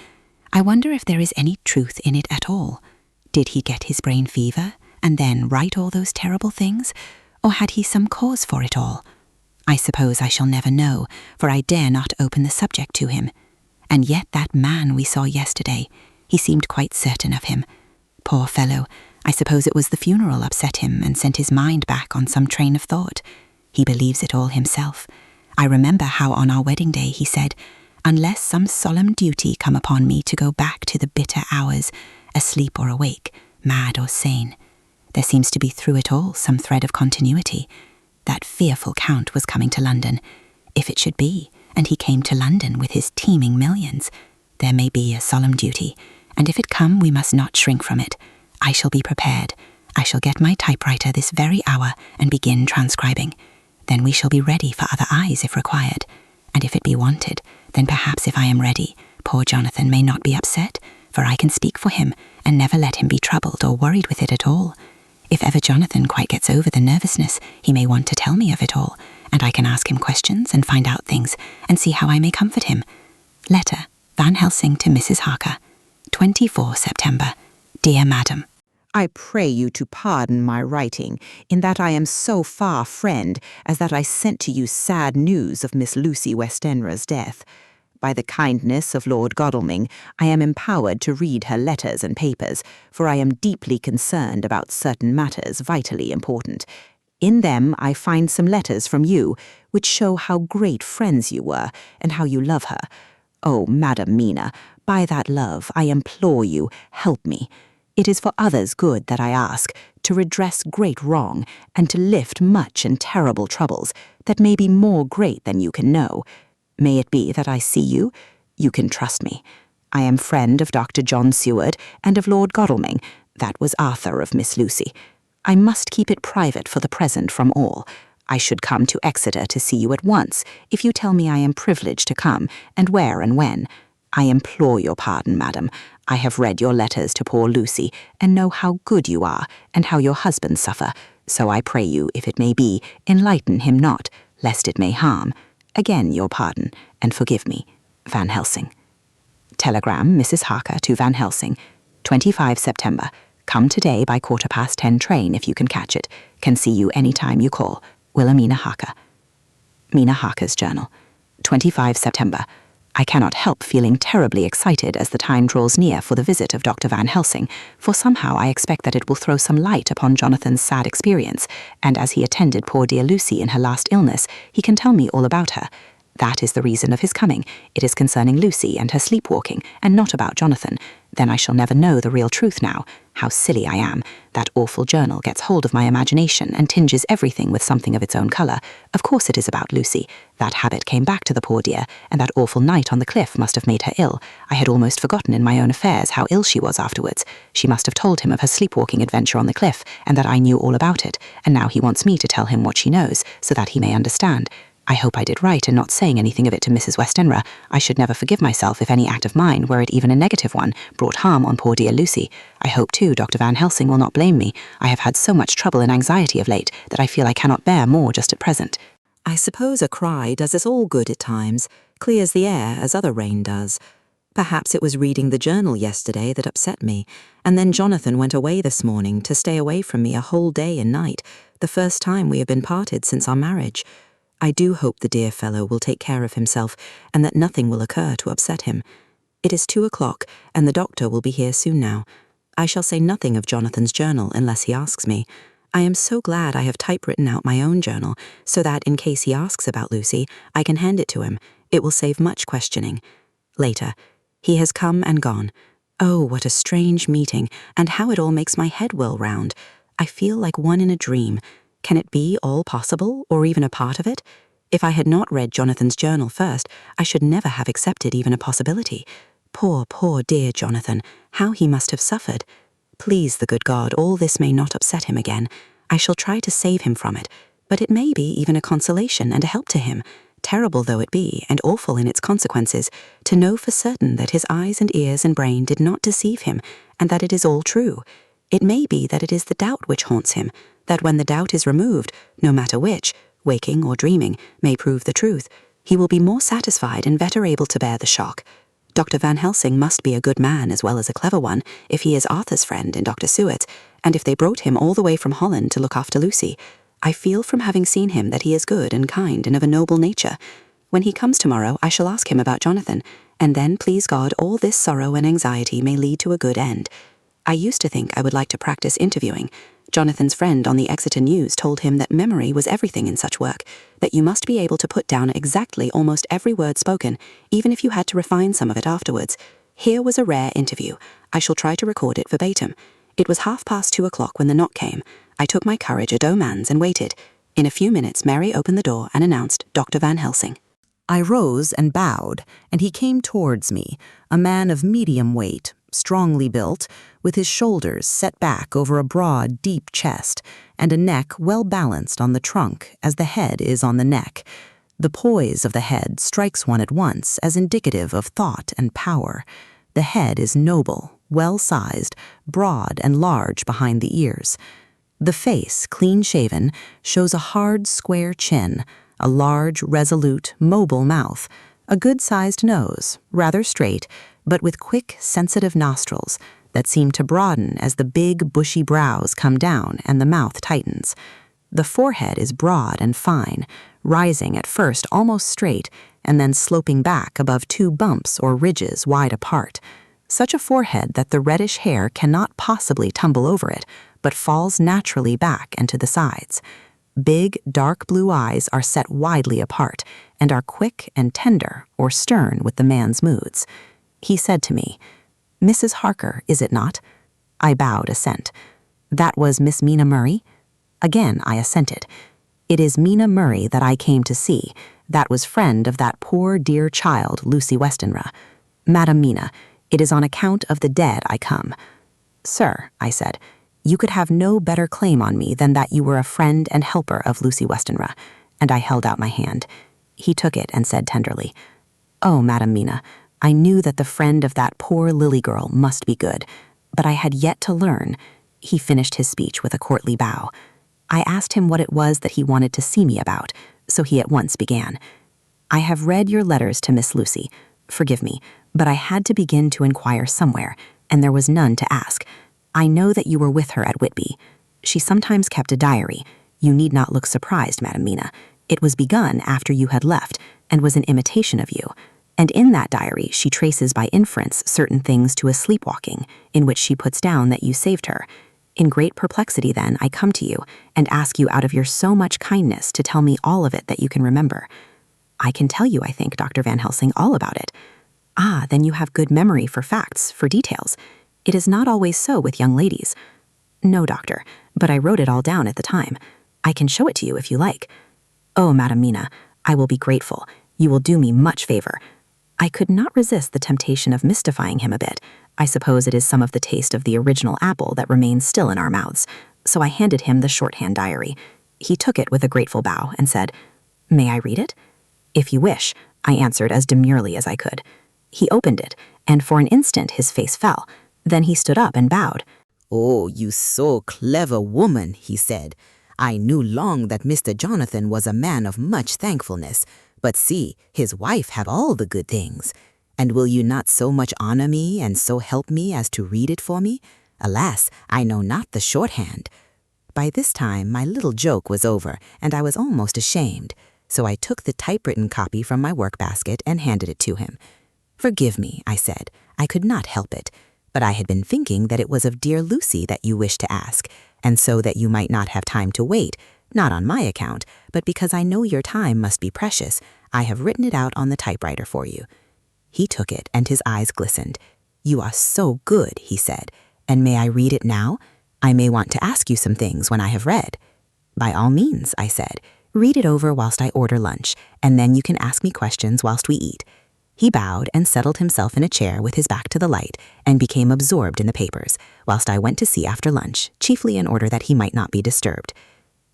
I wonder if there is any truth in it at all. Did he get his brain fever, and then write all those terrible things? Or had he some cause for it all? I suppose I shall never know, for I dare not open the subject to him. And yet that man we saw yesterday, he seemed quite certain of him. Poor fellow, I suppose it was the funeral upset him and sent his mind back on some train of thought. He believes it all himself. I remember how on our wedding day he said, "Unless some solemn duty come upon me to go back to the bitter hours, asleep or awake, mad or sane." There seems to be through it all some thread of continuity. That fearful Count was coming to London. If it should be, and he came to London with his teeming millions, there may be a solemn duty, and if it come we must not shrink from it. I shall be prepared. I shall get my typewriter this very hour and begin transcribing. Then we shall be ready for other eyes if required. And if it be wanted, then perhaps if I am ready, poor Jonathan may not be upset, for I can speak for him and never let him be troubled or worried with it at all. If ever Jonathan quite gets over the nervousness, he may want to tell me of it all, and I can ask him questions and find out things and see how I may comfort him. Letter, Van Helsing to Mrs. Harker, 24 September. Dear Madam, I pray you to pardon my writing, in that I am so far friend as that I sent to you sad news of Miss Lucy Westenra's death. By the kindness of Lord Godalming, I am empowered to read her letters and papers, for I am deeply concerned about certain matters vitally important. In them I find some letters from you, which show how great friends you were, and how you love her. Oh, Madam Mina, by that love, I implore you, help me. It is for others' good that I ask, to redress great wrong, and to lift much and terrible troubles, that may be more great than you can know. May it be that I see you? You can trust me. I am friend of Dr. John Seward and of Lord Godalming. That was Arthur of Miss Lucy. I must keep it private for the present from all. I should come to Exeter to see you at once, if you tell me I am privileged to come, and where and when. I implore your pardon, madam. I have read your letters to poor Lucy, and know how good you are, and how your husband suffer. So I pray you, if it may be, enlighten him not, lest it may harm. Again your pardon, and forgive me. Van Helsing. Telegram, Mrs. Harker to Van Helsing. 25 September. Come today by 10:15 train if you can catch it. Can see you any time you call. Wilhelmina Harker. Mina Harker's journal. 25 September. I cannot help feeling terribly excited as the time draws near for the visit of Dr. Van Helsing, for somehow I expect that it will throw some light upon Jonathan's sad experience, and as he attended poor dear Lucy in her last illness, he can tell me all about her. That is the reason of his coming. It is concerning Lucy and her sleepwalking, and not about Jonathan. Then I shall never know the real truth now. How silly I am. That awful journal gets hold of my imagination and tinges everything with something of its own colour. Of course it is about Lucy. That habit came back to the poor dear, and that awful night on the cliff must have made her ill. I had almost forgotten in my own affairs how ill she was afterwards. She must have told him of her sleepwalking adventure on the cliff, and that I knew all about it, and now he wants me to tell him what she knows, so that he may understand. I hope I did right in not saying anything of it to Mrs. Westenra. I should never forgive myself if any act of mine, were it even a negative one, brought harm on poor dear Lucy. I hope, too, Dr. Van Helsing will not blame me. I have had so much trouble and anxiety of late that I feel I cannot bear more just at present. I suppose a cry does us all good at times, clears the air as other rain does. Perhaps it was reading the journal yesterday that upset me, and then Jonathan went away this morning to stay away from me a whole day and night, the first time we have been parted since our marriage. I do hope the dear fellow will take care of himself, and that nothing will occur to upset him. It is 2 o'clock, and the doctor will be here soon now. I shall say nothing of Jonathan's journal unless he asks me. I am so glad I have typewritten out my own journal, so that in case he asks about Lucy, I can hand it to him. It will save much questioning. Later. He has come and gone. Oh, what a strange meeting, and how it all makes my head whirl round. I feel like one in a dream. Can it be all possible, or even a part of it? If I had not read Jonathan's journal first, I should never have accepted even a possibility. Poor, poor dear Jonathan, how he must have suffered. Please the good God, all this may not upset him again. I shall try to save him from it, but it may be even a consolation and a help to him, terrible though it be, and awful in its consequences, to know for certain that his eyes and ears and brain did not deceive him, and that it is all true. It may be that it is the doubt which haunts him, that when the doubt is removed, no matter which, waking or dreaming, may prove the truth, he will be more satisfied and better able to bear the shock. Dr. Van Helsing must be a good man as well as a clever one, if he is Arthur's friend in Dr. Seward's, and if they brought him all the way from Holland to look after Lucy. I feel from having seen him that he is good and kind and of a noble nature. When he comes tomorrow, I shall ask him about Jonathan, and then, please God, all this sorrow and anxiety may lead to a good end. I used to think I would like to practice interviewing. Jonathan's friend on the Exeter News told him that memory was everything in such work, that you must be able to put down exactly almost every word spoken, even if you had to refine some of it afterwards. Here was a rare interview. I shall try to record it verbatim. It was 2:30 o'clock when the knock came. I took my courage a domans and waited. In a few minutes, Mary opened the door and announced Dr. Van Helsing. I rose and bowed, and he came towards me, a man of medium weight, strongly built, with his shoulders set back over a broad, deep chest, and a neck well balanced on the trunk as the head is on the neck. The poise of the head strikes one at once as indicative of thought and power. The head is noble, well-sized, broad and large behind the ears. The face, clean-shaven, shows a hard, square chin, a large, resolute, mobile mouth, a good-sized nose, rather straight, but with quick, sensitive nostrils that seem to broaden as the big, bushy brows come down and the mouth tightens. The forehead is broad and fine, rising at first almost straight and then sloping back above 2 bumps or ridges wide apart. Such a forehead that the reddish hair cannot possibly tumble over it, but falls naturally back and to the sides. Big, dark blue eyes are set widely apart and are quick and tender or stern with the man's moods. He said to me, "Mrs. Harker, is it not?" I bowed assent. "That was Miss Mina Murray?" Again I assented. "It is Mina Murray that I came to see. That was friend of that poor dear child, Lucy Westenra. Madam Mina, it is on account of the dead I come." Sir, I said, you could have no better claim on me than that you were a friend and helper of Lucy Westenra, and I held out my hand. He took it and said tenderly, Oh, Madam Mina, I knew that the friend of that poor Lily girl must be good, but I had yet to learn. He finished his speech with a courtly bow. I asked him what it was that he wanted to see me about, so he at once began. I have read your letters to Miss Lucy. Forgive me, but I had to begin to inquire somewhere, and there was none to ask. I know that you were with her at Whitby. She sometimes kept a diary. You need not look surprised, Madam Mina. It was begun after you had left, and was an imitation of you. And in that diary she traces by inference certain things to a sleepwalking, in which she puts down that you saved her. In great perplexity, then, I come to you, and ask you out of your so much kindness to tell me all of it that you can remember. I can tell you, I think, Dr. Van Helsing, all about it. Ah, then you have good memory for facts, for details. It is not always so with young ladies. No, doctor, but I wrote it all down at the time. I can show it to you if you like. Oh, Madam Mina, I will be grateful. You will do me much favor. I could not resist the temptation of mystifying him a bit. I suppose it is some of the taste of the original apple that remains still in our mouths. So I handed him the shorthand diary. He took it with a grateful bow and said, May I read it? If you wish, I answered as demurely as I could. He opened it, and for an instant his face fell. Then he stood up and bowed. Oh, you so clever woman, he said. I knew long that Mr. Jonathan was a man of much thankfulness, but see, his wife have all the good things. And will you not so much honor me and so help me as to read it for me? Alas, I know not the shorthand. By this time my little joke was over, and I was almost ashamed, so I took the typewritten copy from my work basket and handed it to him. Forgive me, I said, I could not help it, but I had been thinking that it was of dear Lucy that you wished to ask, and so that you might not have time to wait, not on my account, but because I know your time must be precious, I have written it out on the typewriter for you. He took it, and his eyes glistened. You are so good, he said, and may I read it now? I may want to ask you some things when I have read. By all means, I said, read it over whilst I order lunch, and then you can ask me questions whilst we eat. He bowed and settled himself in a chair with his back to the light and became absorbed in the papers, whilst I went to see after lunch, chiefly in order that he might not be disturbed.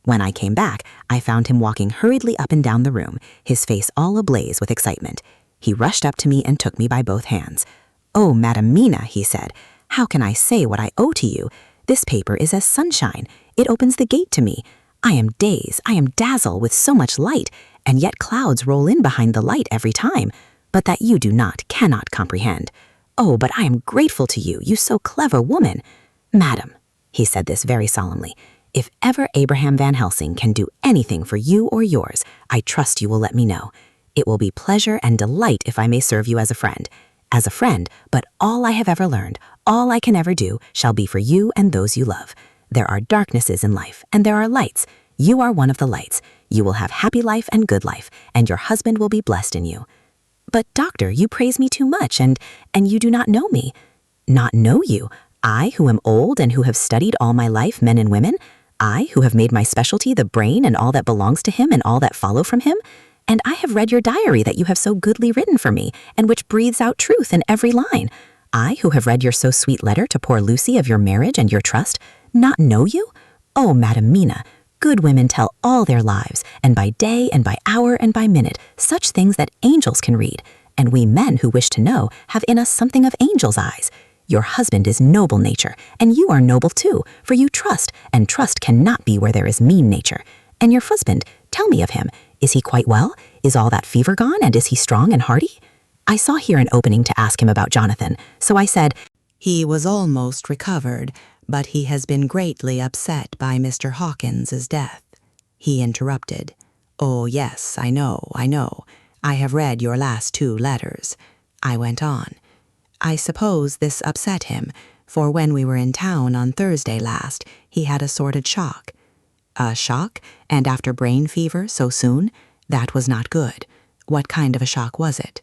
When I came back, I found him walking hurriedly up and down the room, his face all ablaze with excitement. He rushed up to me and took me by both hands. Oh, Madam Mina, he said, how can I say what I owe to you? This paper is as sunshine. It opens the gate to me. I am dazed, I am dazzled with so much light, and yet clouds roll in behind the light every time, but that you do not, cannot comprehend. Oh, but I am grateful to you, you so clever woman. Madam, he said this very solemnly, if ever Abraham Van Helsing can do anything for you or yours, I trust you will let me know. It will be pleasure and delight if I may serve you as a friend. As a friend, but all I have ever learned, all I can ever do, shall be for you and those you love. There are darknesses in life, and there are lights. You are one of the lights. You will have happy life and good life, and your husband will be blessed in you. But, doctor, you praise me too much, and you do not know me. Not know you? I, who am old and who have studied all my life men and women? I, who have made my specialty the brain and all that belongs to him and all that follow from him? And I have read your diary that you have so goodly written for me, and which breathes out truth in every line. I, who have read your so sweet letter to poor Lucy of your marriage and your trust, not know you? Oh, Madam Mina, good women tell all their lives, and by day and by hour and by minute, such things that angels can read, and we men who wish to know have in us something of angels' eyes. Your husband is noble nature, and you are noble too, for you trust, and trust cannot be where there is mean nature. And your husband, tell me of him. Is he quite well? Is all that fever gone, and is he strong and hearty? I saw here an opening to ask him about Jonathan, so I said, He was almost recovered, but he has been greatly upset by Mr. Hawkins's death. He interrupted. Oh, yes, I know. I have read your last 2 letters. I went on. I suppose this upset him, for when we were in town on Thursday last, he had a sort of shock. A shock? And after brain fever so soon? That was not good. What kind of a shock was it?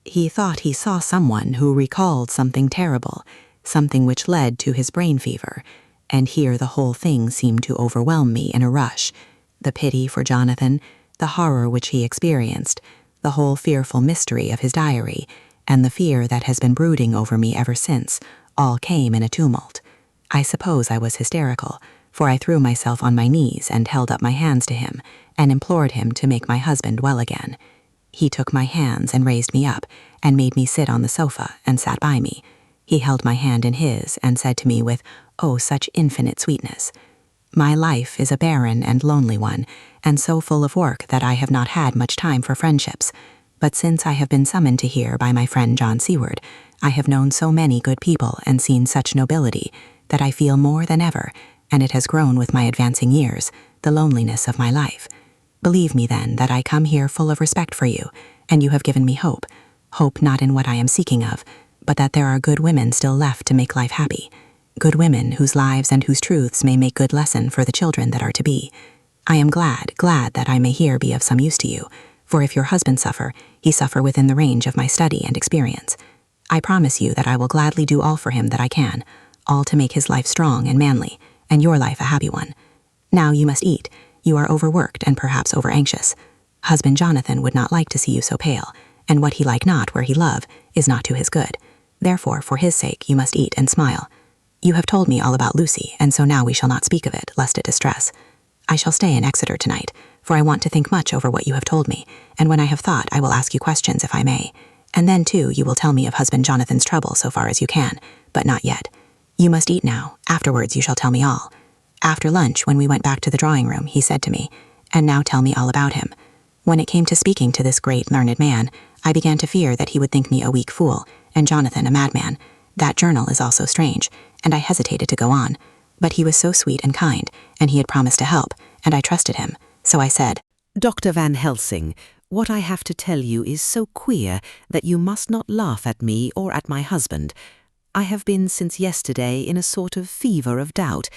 He thought he saw someone who recalled something terrible, something which led to his brain fever, and here the whole thing seemed to overwhelm me in a rush. The pity for Jonathan, the horror which he experienced, the whole fearful mystery of his diary, and the fear that has been brooding over me ever since, all came in a tumult. I suppose I was hysterical, for I threw myself on my knees and held up my hands to him and implored him to make my husband well again. He took my hands and raised me up and made me sit on the sofa and sat by me. He held my hand in his and said to me with, oh, such infinite sweetness, "My life is a barren and lonely one, and so full of work that I have not had much time for friendships. But since I have been summoned to here by my friend John Seward, I have known so many good people and seen such nobility that I feel more than ever, and it has grown with my advancing years, the loneliness of my life. Believe me, then, that I come here full of respect for you, and you have given me hope not in what I am seeking of, but that there are good women still left to make life happy, good women whose lives and whose truths may make good lesson for the children that are to be. I am glad that I may here be of some use to you, for if your husband suffer, he suffer within the range of my study and experience. I promise you that I will gladly do all for him that I can, all to make his life strong and manly, and your life a happy one. Now you must eat. You are overworked and perhaps over-anxious. Husband Jonathan would not like to see you so pale, and what he like not where he love is not to his good. Therefore, for his sake, you must eat and smile. You have told me all about Lucy, and so now we shall not speak of it, lest it distress. I shall stay in Exeter tonight, for I want to think much over what you have told me, and when I have thought, I will ask you questions if I may. And then, too, you will tell me of husband Jonathan's trouble so far as you can, but not yet. You must eat now. Afterwards you shall tell me all. After lunch, when we went back to the drawing room, he said to me, and now tell me all about him. When it came to speaking to this great learned man, I began to fear that he would think me a weak fool, and Jonathan a madman. That journal is also strange, and I hesitated to go on. But he was so sweet and kind, and he had promised to help, and I trusted him. So I said, Dr. Van Helsing, what I have to tell you is so queer that you must not laugh at me or at my husband. I have been since yesterday in a sort of fever of doubt.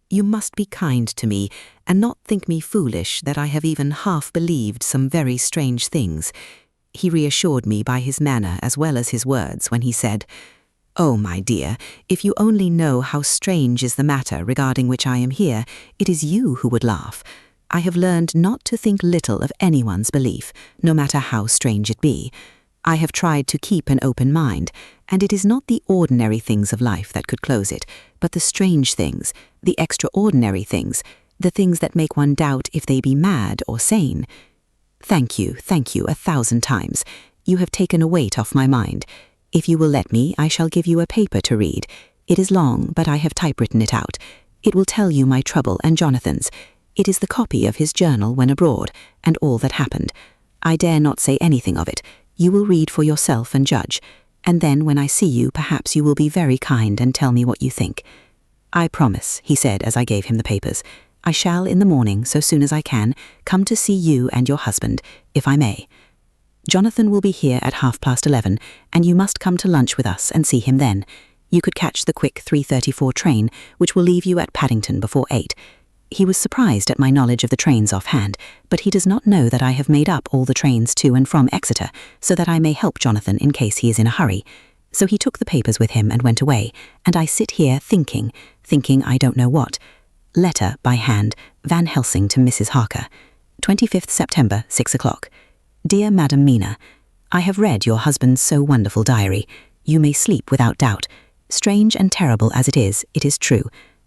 You must be kind to me, and not think me foolish that I have even half believed some very strange things. He reassured me by his manner as well as his words when he said, Oh, my dear, if you only know how strange is the matter regarding which I am here, it is you who would laugh. I have learned not to think little of anyone's belief, no matter how strange it be. I have tried to keep an open mind, and it is not the ordinary things of life that could close it, but the strange things, the extraordinary things, the things that make one doubt if they be mad or sane. Thank you 1,000 times. You have taken a weight off my mind. If you will let me, I shall give you a paper to read. It is long, but I have typewritten it out. It will tell you my trouble and Jonathan's. It is the copy of his journal when abroad, and all that happened. I dare not say anything of it. You will read for yourself and judge, and then when I see you, perhaps you will be very kind and tell me what you think. I promise, he said as I gave him the papers. I shall in the morning, so soon as I can, come to see you and your husband, if I may. Jonathan will be here at 11:30, and you must come to lunch with us and see him then. You could catch the quick 3:34 train, which will leave you at Paddington before 8. He was surprised at my knowledge of the trains offhand, but he does not know that I have made up all the trains to and from Exeter, so that I may help Jonathan in case he is in a hurry. So he took the papers with him and went away, and I sit here thinking I don't know what. Letter by hand, Van Helsing to Mrs. Harker. 25th September, 6 o'clock. Dear Madam Mina, I have read your husband's so wonderful diary. You may sleep without doubt. Strange and terrible as it is true.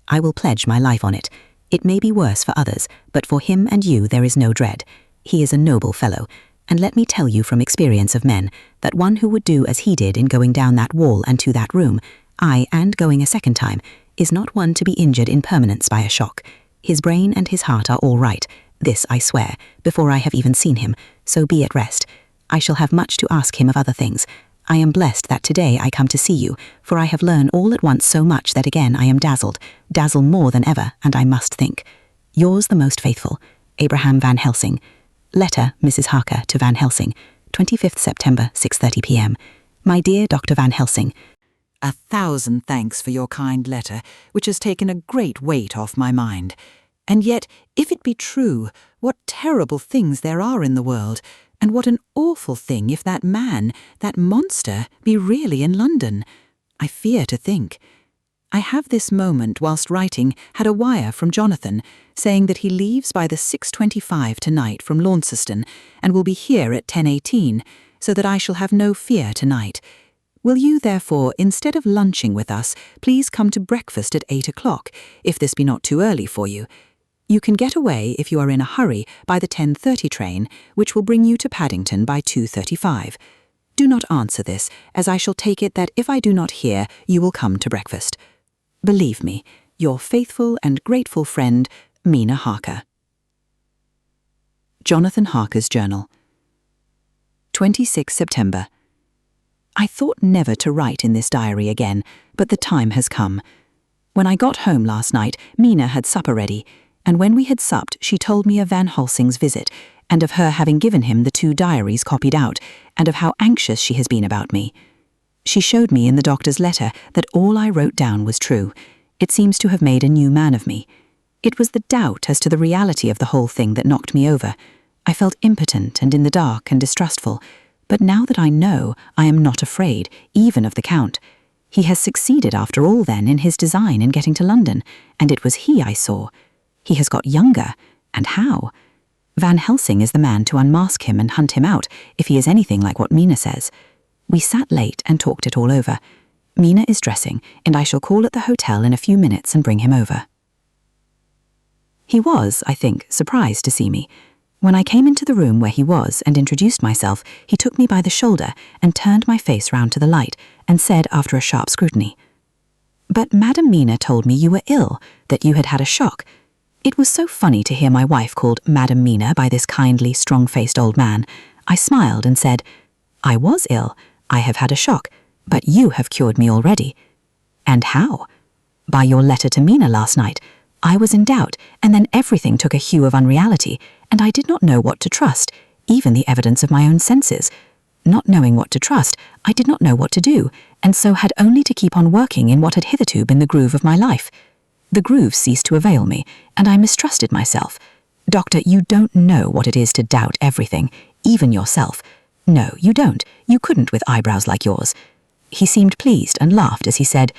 I will pledge my life on it. It may be worse for others, but for him and you there is no dread. He is a noble fellow, and let me tell you from experience of men, that one who would do as he did in going down that wall and to that room, aye, and going a second time, is not one to be injured in permanence by a shock. His brain and his heart are all right, this I swear, before I have even seen him, so be at rest. I shall have much to ask him of other things. I am blessed that today I come to see you, for I have learned all at once so much that again I am dazzled more than ever, and I must think. Yours the most faithful, Abraham Van Helsing. Letter, Mrs. Harker to Van Helsing, 25th September, 6:30 p.m. My dear Dr. Van Helsing, 1,000 thanks for your kind letter, which has taken a great weight off my mind. And yet, if it be true, what terrible things there are in the world, and what an awful thing if that man, that monster, be really in London. I fear to think. I have this moment, whilst writing, had a wire from Jonathan, saying that he leaves by the 6:25 tonight from Launceston, and will be here at 10:18, so that I shall have no fear tonight. Will you, therefore, instead of lunching with us, please come to breakfast at 8 o'clock, if this be not too early for you? You can get away, if you are in a hurry, by the 10:30 train, which will bring you to Paddington by 2:35. Do not answer this, as I shall take it that if I do not hear, you will come to breakfast. Believe me, your faithful and grateful friend, Mina Harker. Jonathan Harker's Journal. 26 September. I thought never to write in this diary again, but the time has come. When I got home last night, Mina had supper ready, and when we had supped, she told me of Van Helsing's visit, and of her having given him the 2 diaries copied out, and of how anxious she has been about me. She showed me in the doctor's letter that all I wrote down was true. It seems to have made a new man of me. It was the doubt as to the reality of the whole thing that knocked me over. I felt impotent and in the dark and distrustful, but now that I know, I am not afraid, even of the Count. He has succeeded after all then in his design in getting to London, and it was he I saw. He has got younger, and how? Van Helsing is the man to unmask him and hunt him out, if he is anything like what Mina says. We sat late and talked it all over. Mina is dressing, and I shall call at the hotel in a few minutes and bring him over. He was, I think, surprised to see me. When I came into the room where he was and introduced myself, he took me by the shoulder and turned my face round to the light and said after a sharp scrutiny, "But Madam Mina told me you were ill, that you had had a shock." It was so funny to hear my wife called Madam Mina by this kindly, strong-faced old man. I smiled and said, "I was ill. I have had a shock, but you have cured me already." "And how?" "By your letter to Mina last night. I was in doubt, and then everything took a hue of unreality, and I did not know what to trust, even the evidence of my own senses. Not knowing what to trust, I did not know what to do, and so had only to keep on working in what had hitherto been the groove of my life. The groove ceased to avail me, and I mistrusted myself. Doctor, you don't know what it is to doubt everything, even yourself. No, you don't. You couldn't with eyebrows like yours." He seemed pleased and laughed as he said,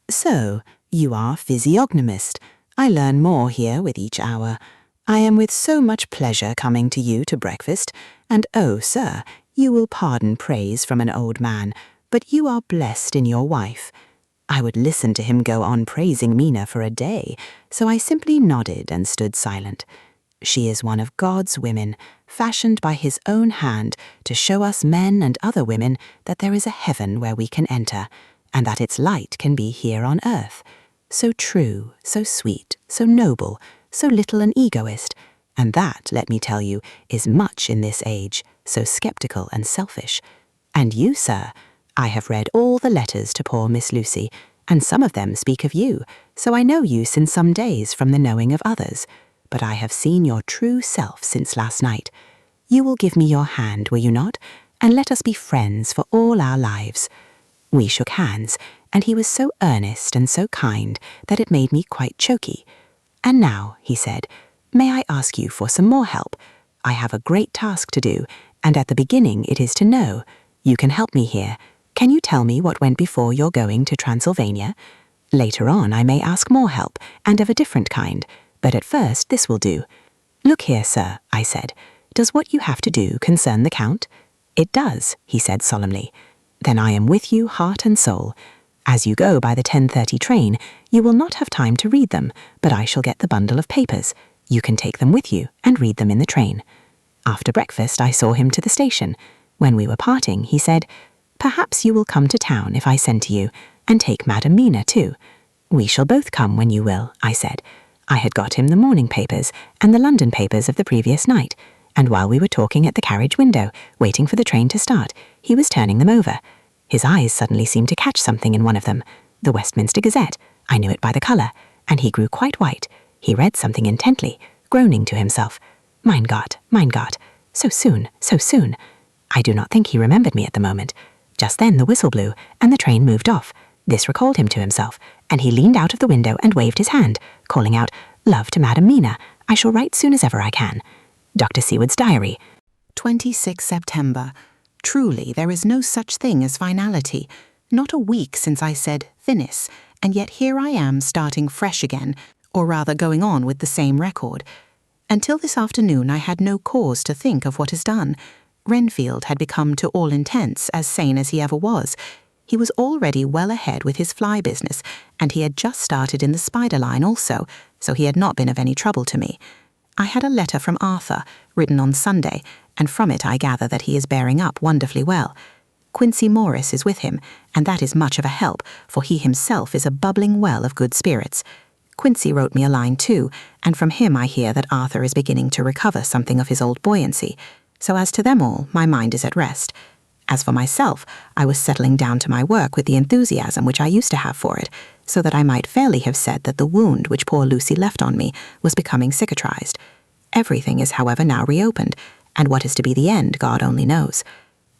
"So, you are physiognomist. I learn more here with each hour. I am with so much pleasure coming to you to breakfast, and oh, sir, you will pardon praise from an old man, but you are blessed in your wife." I would listen to him go on praising Mina for a day, so I simply nodded and stood silent. She is one of God's women, fashioned by his own hand to show us men and other women that there is a heaven where we can enter, and that its light can be here on earth. So true, so sweet, so noble, so little an egoist, and that, let me tell you, is much in this age, so sceptical and selfish. And you, sir, I have read all the letters to poor Miss Lucy, and some of them speak of you, so I know you since some days from the knowing of others, but I have seen your true self since last night. You will give me your hand, will you not, and let us be friends for all our lives." We shook hands, and he was so earnest and so kind that it made me quite choky. "And now," he said, "may I ask you for some more help? I have a great task to do, and at the beginning it is to know. You can help me here. Can you tell me what went before your going to Transylvania? Later on I may ask more help, and of a different kind, but at first this will do." "Look here, sir," I said, "does what you have to do concern the Count?" "It does," he said solemnly. "Then I am with you heart and soul. As you go by the 10:30 train, you will not have time to read them, but I shall get the bundle of papers. You can take them with you and read them in the train." After breakfast I saw him to the station. When we were parting, he said, "Perhaps you will come to town if I send to you, and take Madam Mina too." "We shall both come when you will," I said. I had got him the morning papers and the London papers of the previous night, and while we were talking at the carriage window, waiting for the train to start, he was turning them over. His eyes suddenly seemed to catch something in one of them, the Westminster Gazette. I knew it by the colour, and he grew quite white. He read something intently, groaning to himself. Mein Gott, so soon, so soon." I do not think he remembered me at the moment. Just then the whistle blew, and the train moved off. This recalled him to himself, and he leaned out of the window and waved his hand, calling out, "Love to Madam Mina. I shall write soon as ever I can." Dr. Seward's Diary. 26 September. Truly, there is no such thing as finality. Not a week since I said finis, and yet here I am starting fresh again, or rather going on with the same record. Until this afternoon I had no cause to think of what is done. Renfield had become to all intents as sane as he ever was. He was already well ahead with his fly business, and he had just started in the spider line also, so he had not been of any trouble to me. I had a letter from Arthur, written on Sunday, and from it I gather that he is bearing up wonderfully well. Quincy Morris is with him, and that is much of a help, for he himself is a bubbling well of good spirits. Quincy wrote me a line too, and from him I hear that Arthur is beginning to recover something of his old buoyancy. So as to them all, my mind is at rest. As for myself, I was settling down to my work with the enthusiasm which I used to have for it, so that I might fairly have said that the wound which poor Lucy left on me was becoming cicatrized. Everything is, however, now reopened, and what is to be the end, God only knows.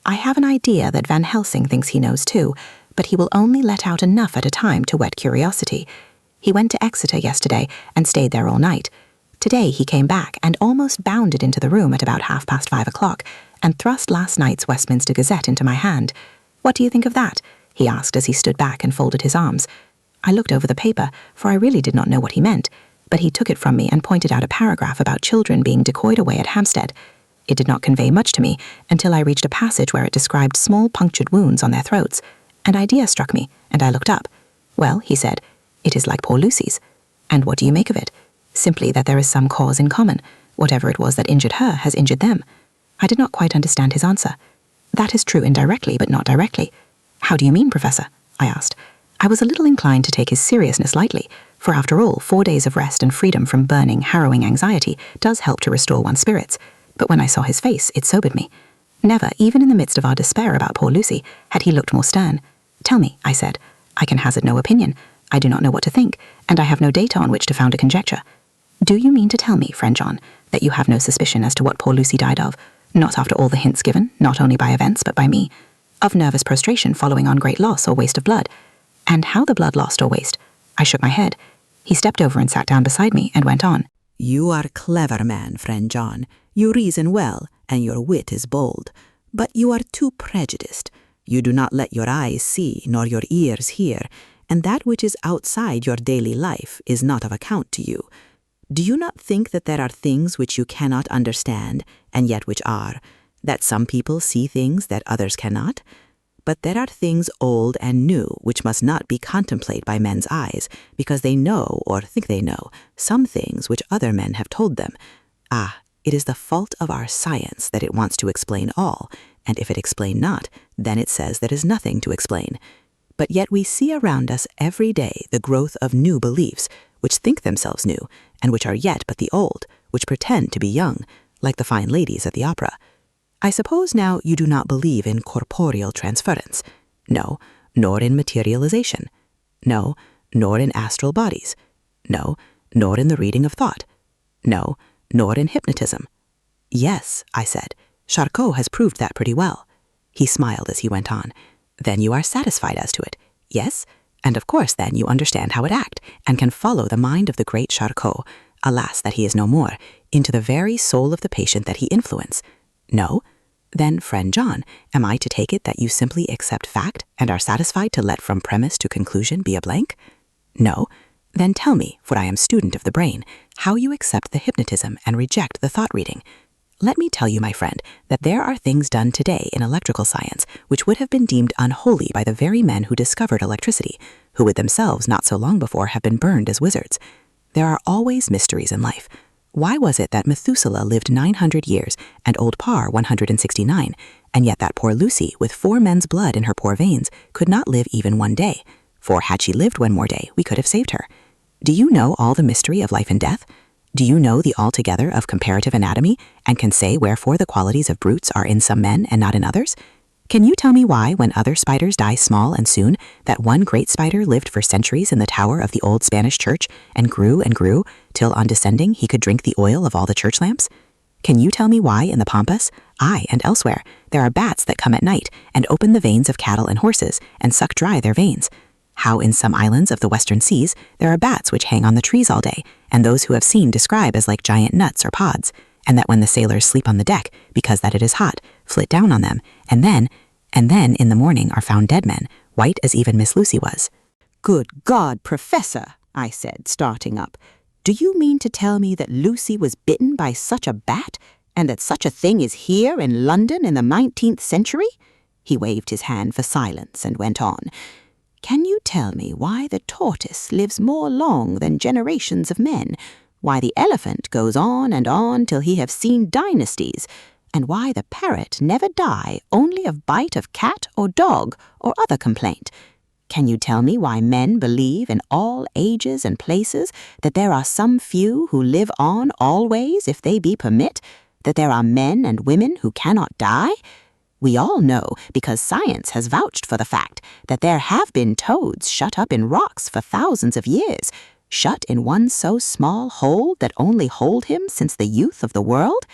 I have an idea that Van Helsing thinks he knows too, but he will only let out enough at a time to whet curiosity. He went to Exeter yesterday and stayed there all night. Today he came back and almost bounded into the room at about 5:30 and thrust last night's Westminster Gazette into my hand. "What do you think of that?" he asked as he stood back and folded his arms. I looked over the paper, for I really did not know what he meant, but he took it from me and pointed out a paragraph about children being decoyed away at Hampstead. It did not convey much to me until I reached a passage where it described small punctured wounds on their throats. An idea struck me, and I looked up. "Well," he said, "it is like poor Lucy's." "And what do you make of it?" "Simply that there is some cause in common. Whatever it was that injured her has injured them." I did not quite understand his answer. "That is true indirectly, but not directly." "How do you mean, Professor?" I asked. I was a little inclined to take his seriousness lightly, for after all, 4 days of rest and freedom from burning, harrowing anxiety does help to restore one's spirits. But when I saw his face, it sobered me. Never, even in the midst of our despair about poor Lucy, had he looked more stern. "Tell me," I said. "I can hazard no opinion. I do not know what to think, and I have no data on which to found a conjecture. Do you mean to tell me, friend John, that you have no suspicion as to what poor Lucy died of, not after all the hints given, not only by events but by me, of nervous prostration following on great loss or waste of blood? And how the blood lost or waste?" I shook my head. He stepped over and sat down beside me and went on. "You are a clever man, friend John. You reason well, and your wit is bold. But you are too prejudiced. You do not let your eyes see, nor your ears hear, and that which is outside your daily life is not of account to you. Do you not think that there are things which you cannot understand, and yet which are, that some people see things that others cannot? But there are things old and new which must not be contemplated by men's eyes, because they know, or think they know, some things which other men have told them. Ah, it is the fault of our science that it wants to explain all, and if it explain not, then it says there is nothing to explain. But yet we see around us every day the growth of new beliefs, which think themselves new, and which are yet but the old, which pretend to be young, like the fine ladies at the opera. I suppose now you do not believe in corporeal transference. No, nor in materialization. No, nor in astral bodies. No, nor in the reading of thought. No, nor in hypnotism. Yes, I said, Charcot has proved that pretty well. He smiled as he went on. Then you are satisfied as to it. Yes, and of course then you understand how it act, and can follow the mind of the great Charcot, alas that he is no more, into the very soul of the patient that he influence. No? Then, friend John, am I to take it that you simply accept fact and are satisfied to let from premise to conclusion be a blank? No? Then tell me, for I am student of the brain, how you accept the hypnotism and reject the thought reading. Let me tell you, my friend, that there are things done today in electrical science which would have been deemed unholy by the very men who discovered electricity, who would themselves not so long before have been burned as wizards. There are always mysteries in life. Why was it that Methuselah lived 900 years and old Parr 169, and yet that poor Lucy, with 4 men's blood in her poor veins, could not live even 1 day? For had she lived 1 more day, we could have saved her. Do you know all the mystery of life and death? Do you know the altogether of comparative anatomy, and can say wherefore the qualities of brutes are in some men and not in others? Can you tell me why, when other spiders die small and soon, that one great spider lived for centuries in the tower of the old Spanish church, and grew, till on descending he could drink the oil of all the church lamps? Can you tell me why in the Pampas, aye, and elsewhere, there are bats that come at night, and open the veins of cattle and horses, and suck dry their veins? How in some islands of the western seas there are bats which hang on the trees all day, and those who have seen describe as like giant nuts or pods, and that when the sailors sleep on the deck, because that it is hot, flit down on them, and then in the morning are found dead men, white as even Miss Lucy was. Good God, Professor, I said, starting up. Do you mean to tell me that Lucy was bitten by such a bat, and that such a thing is here in London in the 19th century? He waved his hand for silence and went on. Can you tell me why the tortoise lives more long than generations of men, why the elephant goes on till he have seen dynasties, and why the parrot never die only of bite of cat or dog or other complaint? Can you tell me why men believe in all ages and places that there are some few who live on always if they be permit, that there are men and women who cannot die? We all know, because science has vouched for the fact, that there have been toads shut up in rocks for thousands of years, shut in one so small hole that only hold him since the youth of the world?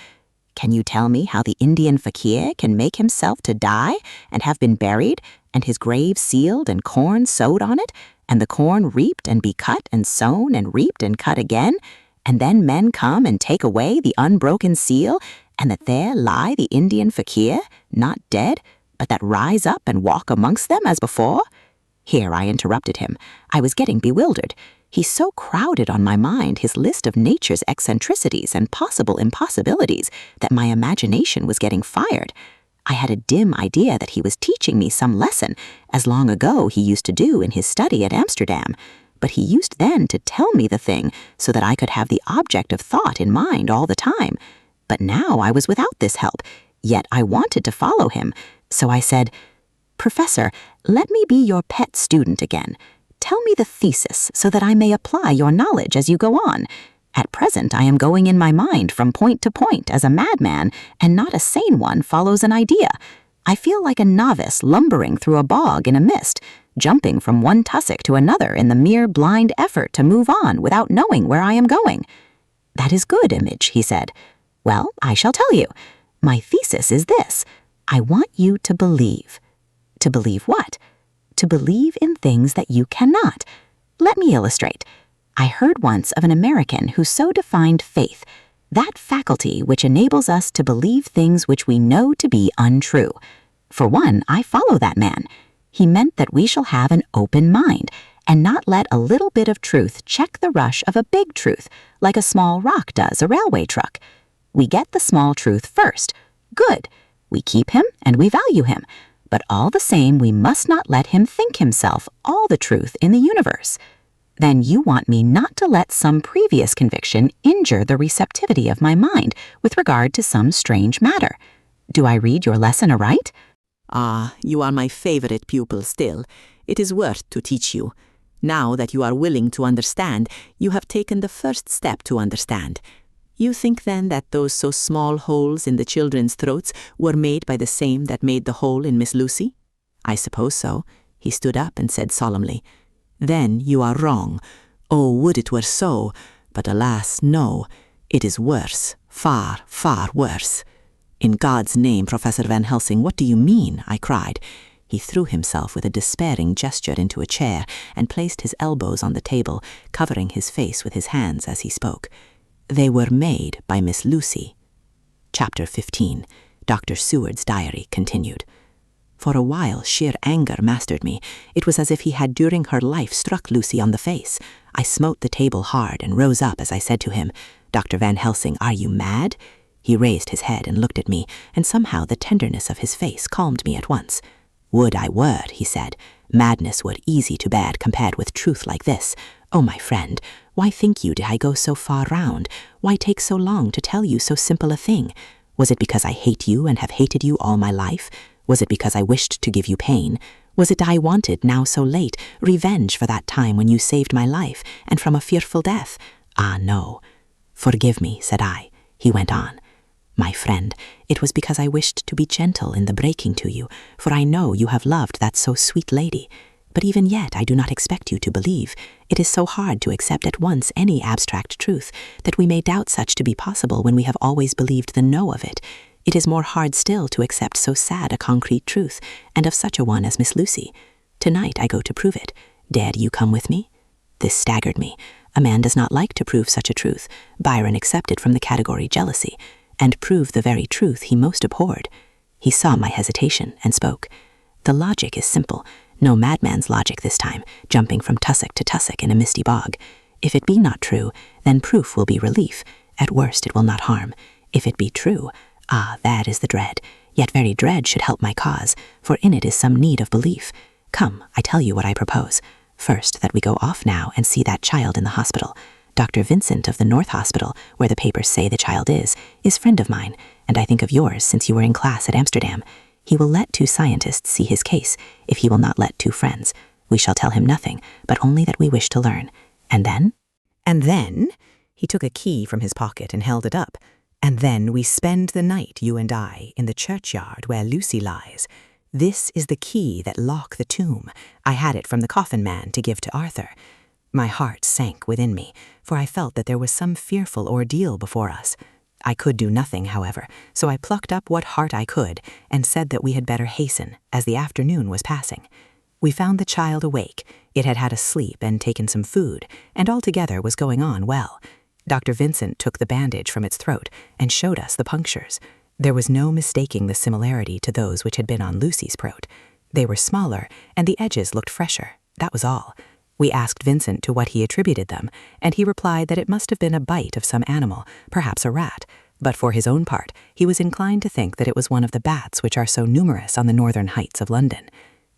Can you tell me how the Indian fakir can make himself to die and have been buried, and his grave sealed and corn sowed on it, and the corn reaped and be cut and sown and reaped and cut again, and then men come and take away the unbroken seal, and that there lie the Indian fakir, not dead, but that rise up and walk amongst them as before? Here I interrupted him. I was getting bewildered. He so crowded on my mind his list of nature's eccentricities and possible impossibilities that my imagination was getting fired. I had a dim idea that he was teaching me some lesson, as long ago he used to do in his study at Amsterdam, but he used then to tell me the thing so that I could have the object of thought in mind all the time. But now I was without this help, yet I wanted to follow him, so I said, Professor, let me be your pet student again. Tell me the thesis so that I may apply your knowledge as you go on. At present I am going in my mind from point to point as a madman, and not a sane one follows an idea. I feel like a novice lumbering through a bog in a mist, jumping from one tussock to another in the mere blind effort to move on without knowing where I am going. That is good, Image, he said. Well, I shall tell you. My thesis is this. I want you to believe. To believe what? To believe in things that you cannot. Let me illustrate. I heard once of an American who so defined faith, that faculty which enables us to believe things which we know to be untrue. For one, I follow that man. He meant that we shall have an open mind, and not let a little bit of truth check the rush of a big truth, like a small rock does a railway truck. We get the small truth first. Good. We keep him and we value him. But all the same, we must not let him think himself all the truth in the universe. Then you want me not to let some previous conviction injure the receptivity of my mind with regard to some strange matter. Do I read your lesson aright? Ah, you are my favorite pupil still. It is worth to teach you. Now that you are willing to understand, you have taken the first step to understand. You think then that those so small holes in the children's throats were made by the same that made the hole in Miss Lucy? I suppose so. He stood up and said solemnly, Then you are wrong. Oh, would it were so, but alas, no. It is worse, far, far worse. In God's name, Professor Van Helsing, what do you mean? I cried. He threw himself with a despairing gesture into a chair and placed his elbows on the table, covering his face with his hands as he spoke. They were made by Miss Lucy. Chapter 15. Dr. Seward's diary continued. For a while, sheer anger mastered me. It was as if he had during her life struck Lucy on the face. I smote the table hard and rose up as I said to him, Dr. Van Helsing, are you mad? He raised his head and looked at me, and somehow the tenderness of his face calmed me at once. Would I were, he said. Madness were easy to bear compared with truth like this. Oh, my friend, why think you did I go so far round? Why take so long to tell you so simple a thing? Was it because I hate you and have hated you all my life? Was it because I wished to give you pain? Was it I wanted, now so late, revenge for that time when you saved my life, and from a fearful death? Ah, no. Forgive me, said I. He went on. My friend, it was because I wished to be gentle in the breaking to you, for I know you have loved that so sweet lady. But even yet I do not expect you to believe. It is so hard to accept at once any abstract truth, that we may doubt such to be possible when we have always believed the no of it. It is more hard still to accept so sad a concrete truth, and of such a one as Miss Lucy. Tonight I go to prove it. Dare you come with me? This staggered me. A man does not like to prove such a truth, Byron excepted from the category jealousy, and prove the very truth he most abhorred. He saw my hesitation and spoke. The logic is simple. No madman's logic this time, jumping from tussock to tussock in a misty bog. If it be not true, then proof will be relief. At worst it will not harm. If it be true, ah, that is the dread. yet very dread should help my cause, for in it is some need of belief. Come, I tell you what I propose. First, that we go off now and see that child in the hospital. Dr. Vincent of the North Hospital, where the papers say the child is friend of mine, and I think of yours since you were in class at Amsterdam. He will let 2 scientists see his case, if he will not let 2 friends. We shall tell him nothing, but only that we wish to learn. And then? And then, he took a key from his pocket and held it up. And then we spend the night, you and I, in the churchyard where Lucy lies. This is the key that lock the tomb. I had it from the coffin man to give to Arthur. My heart sank within me, for I felt that there was some fearful ordeal before us. I could do nothing, however, so I plucked up what heart I could and said that we had better hasten, as the afternoon was passing. We found the child awake. It had had a sleep and taken some food, and altogether was going on well. Dr. Vincent took the bandage from its throat and showed us the punctures. There was no mistaking the similarity to those which had been on Lucy's throat. They were smaller, and the edges looked fresher. That was all. We asked Vincent to what he attributed them, and he replied that it must have been a bite of some animal, perhaps a rat, but for his own part, he was inclined to think that it was one of the bats which are so numerous on the northern heights of London.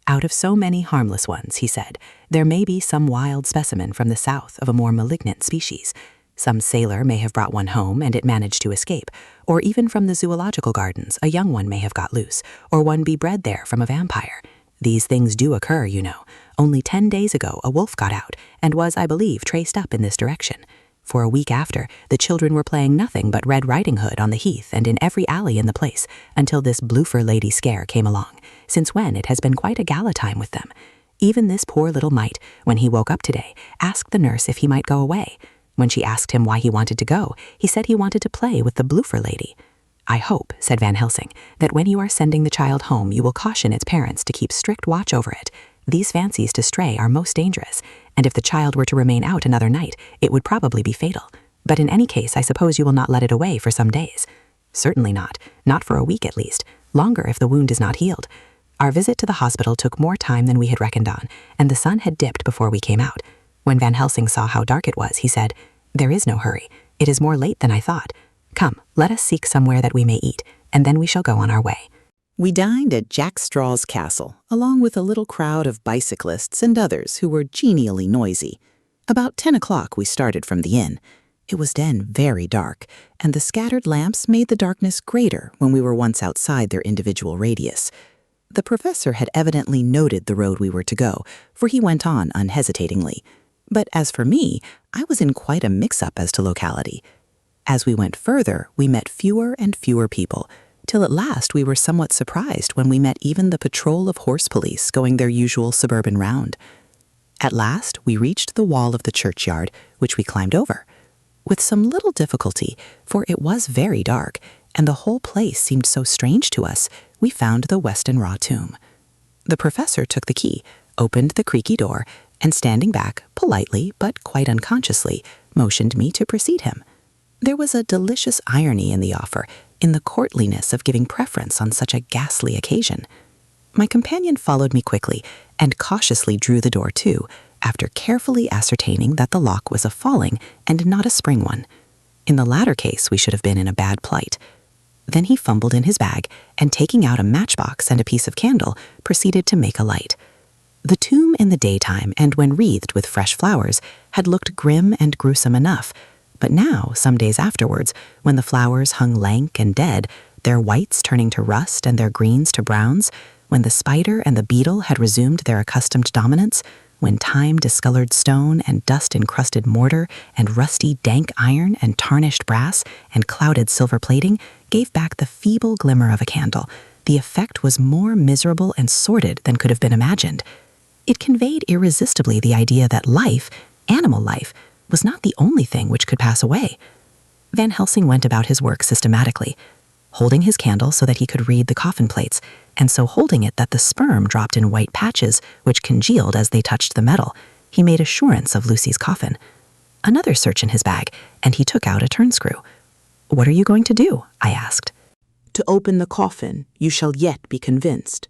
Out of so many harmless ones, he said, there may be some wild specimen from the south of a more malignant species. Some sailor may have brought one home and it managed to escape, or even from the zoological gardens a young one may have got loose, or one be bred there from a vampire. These things do occur, you know. Only 10 days ago a wolf got out, and was, I believe, traced up in this direction. For a week after, the children were playing nothing but Red Riding Hood on the heath and in every alley in the place, until this Bloofer lady scare came along, since when it has been quite a gala time with them. Even this poor little mite, when he woke up today, asked the nurse if he might go away. When she asked him why he wanted to go, he said he wanted to play with the Bloofer lady. I hope, said Van Helsing, that when you are sending the child home you will caution its parents to keep strict watch over it. These fancies to stray are most dangerous, and if the child were to remain out another night, it would probably be fatal. But in any case, I suppose you will not let it away for some days. Certainly not for a week at least, longer if the wound is not healed. Our visit to the hospital took more time than we had reckoned on, and the sun had dipped before we came out. When Van Helsing saw how dark it was, he said, "There is no hurry. It is more late than I thought. Come, let us seek somewhere that we may eat, and then we shall go on our way." We dined at Jack Straw's castle, along with a little crowd of bicyclists and others who were genially noisy. About 10 o'clock we started from the inn. It was then very dark, and the scattered lamps made the darkness greater when we were once outside their individual radius. The professor had evidently noted the road we were to go, for he went on unhesitatingly. But as for me, I was in quite a mix-up as to locality. As we went further, we met fewer and fewer people, till at last we were somewhat surprised when we met even the patrol of horse police going their usual suburban round. At last we reached the wall of the churchyard, which we climbed over. With some little difficulty, for it was very dark, and the whole place seemed so strange to us, we found the Westenra tomb. The professor took the key, opened the creaky door, and standing back, politely but quite unconsciously, motioned me to precede him. There was a delicious irony in the offer, in the courtliness of giving preference on such a ghastly occasion. My companion followed me quickly, and cautiously drew the door to, after carefully ascertaining that the lock was a falling and not a spring one. In the latter case we should have been in a bad plight. Then he fumbled in his bag, and taking out a matchbox and a piece of candle, proceeded to make a light. The tomb in the daytime, and when wreathed with fresh flowers, had looked grim and gruesome enough, but now, some days afterwards, when the flowers hung lank and dead, their whites turning to rust and their greens to browns, when the spider and the beetle had resumed their accustomed dominance, when time-discolored stone and dust-encrusted mortar and rusty dank iron and tarnished brass and clouded silver plating gave back the feeble glimmer of a candle, the effect was more miserable and sordid than could have been imagined. It conveyed irresistibly the idea that life, animal life, was not the only thing which could pass away. Van Helsing went about his work systematically, holding his candle so that he could read the coffin plates, and so holding it that the sperm dropped in white patches which congealed as they touched the metal. He made assurance of Lucy's coffin. Another search in his bag, and he took out a turnscrew. "What are you going to do?" I asked. "To open the coffin, you shall yet be convinced."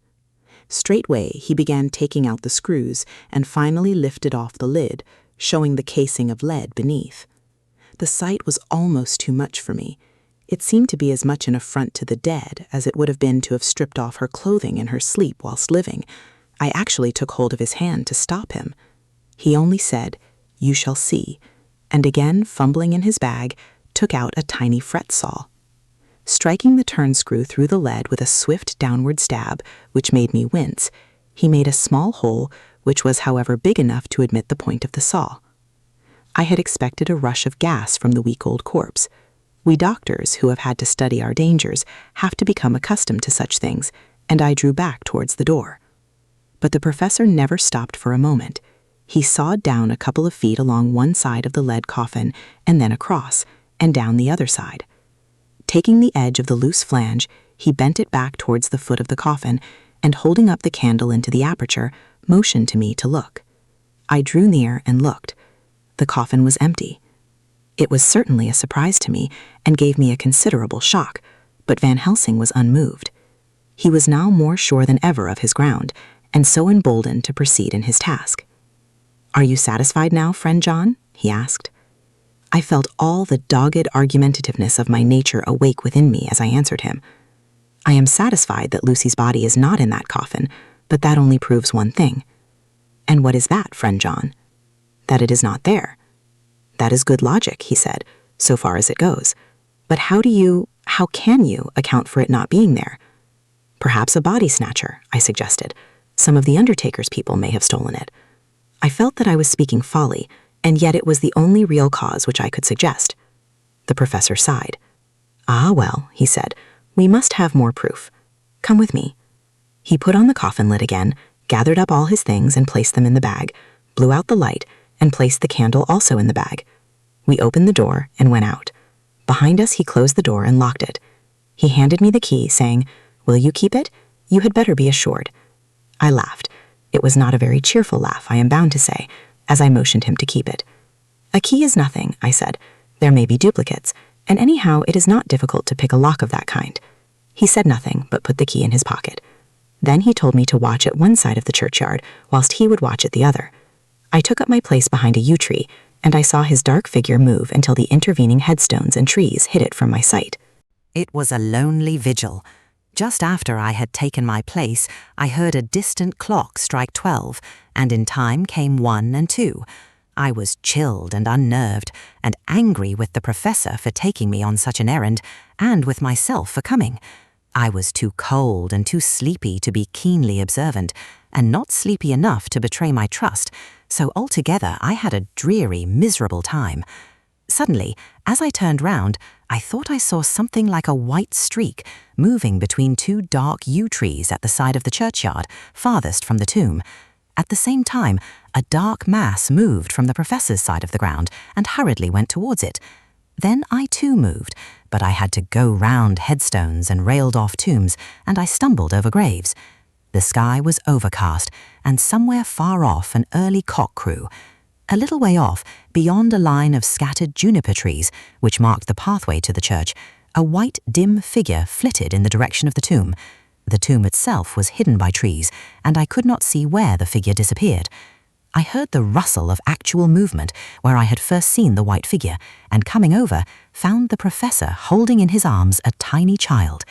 Straightway he began taking out the screws, and finally lifted off the lid, showing the casing of lead beneath. The sight was almost too much for me. It seemed to be as much an affront to the dead as it would have been to have stripped off her clothing in her sleep whilst living. I actually took hold of his hand to stop him. He only said, "You shall see," and again, fumbling in his bag, took out a tiny fret saw. Striking the turn screw through the lead with a swift downward stab, which made me wince, he made a small hole, which was, however, big enough to admit the point of the saw. I had expected a rush of gas from the weak old corpse. We doctors, who have had to study our dangers, have to become accustomed to such things, and I drew back towards the door. But the professor never stopped for a moment. He sawed down a couple of feet along one side of the lead coffin, and then across, and down the other side. Taking the edge of the loose flange, he bent it back towards the foot of the coffin, and holding up the candle into the aperture, motioned to me to look. I drew near and looked. The coffin was empty. It was certainly a surprise to me, and gave me a considerable shock, but Van Helsing was unmoved. He was now more sure than ever of his ground, and so emboldened to proceed in his task. "Are you satisfied now, friend John?" he asked. I felt all the dogged argumentativeness of my nature awake within me as I answered him. "I am satisfied that Lucy's body is not in that coffin, but that only proves one thing." "And what is that, friend John?" "That it is not there." "That is good logic," he said, "so far as it goes. But how can you account for it not being there?" "Perhaps a body snatcher," I suggested. "Some of the undertaker's people may have stolen it." I felt that I was speaking folly, and yet it was the only real cause which I could suggest. The professor sighed. "Ah, well," he said, "we must have more proof. Come with me." He put on the coffin lid again, gathered up all his things and placed them in the bag, blew out the light, and placed the candle also in the bag. We opened the door and went out. Behind us he closed the door and locked it. He handed me the key, saying, "Will you keep it? You had better be assured." I laughed. It was not a very cheerful laugh, I am bound to say, as I motioned him to keep it. "A key is nothing," I said. "There may be duplicates, and anyhow it is not difficult to pick a lock of that kind." He said nothing, but put the key in his pocket. Then he told me to watch at one side of the churchyard, whilst he would watch at the other. I took up my place behind a yew tree, and I saw his dark figure move until the intervening headstones and trees hid it from my sight. It was a lonely vigil. Just after I had taken my place, I heard a distant clock strike 12, and in time came 1 and 2. I was chilled and unnerved, and angry with the professor for taking me on such an errand, and with myself for coming. I was too cold and too sleepy to be keenly observant, and not sleepy enough to betray my trust, so altogether I had a dreary, miserable time. Suddenly, as I turned round, I thought I saw something like a white streak moving between 2 dark yew trees at the side of the churchyard, farthest from the tomb. At the same time, a dark mass moved from the professor's side of the ground and hurriedly went towards it. Then I too moved, but I had to go round headstones and railed-off tombs, and I stumbled over graves. The sky was overcast, and somewhere far off an early cock crew. A little way off, beyond a line of scattered juniper trees, which marked the pathway to the church, a white, dim figure flitted in the direction of the tomb. The tomb itself was hidden by trees, and I could not see where the figure disappeared. I heard the rustle of actual movement where I had first seen the white figure, and coming over, found the professor holding in his arms a tiny child.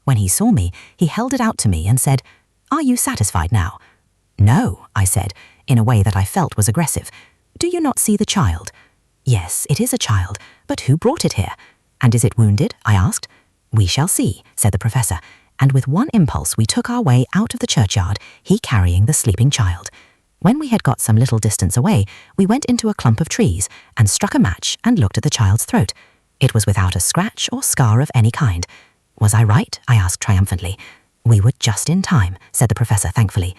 When he saw me, he held it out to me and said, "Are you satisfied now?" "No," I said, in a way that I felt was aggressive. "Do you not see the child?" "Yes, it is a child, but who brought it here?" "And is it wounded?" I asked. "We shall see," said the professor, and with one impulse we took our way out of the churchyard, he carrying the sleeping child. When we had got some little distance away, we went into a clump of trees and struck a match and looked at the child's throat. It was without a scratch or scar of any kind. "Was I right?" I asked triumphantly. "We were just in time," said the professor thankfully.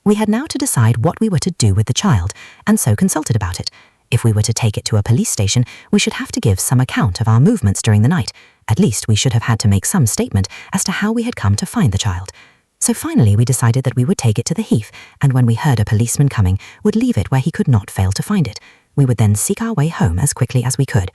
We had now to decide what we were to do with the child, and so consulted about it. If we were to take it to a police station, we should have to give some account of our movements during the night. At least we should have had to make some statement as to how we had come to find the child. So finally we decided that we would take it to the heath, and when we heard a policeman coming, would leave it where he could not fail to find it. We would then seek our way home as quickly as we could.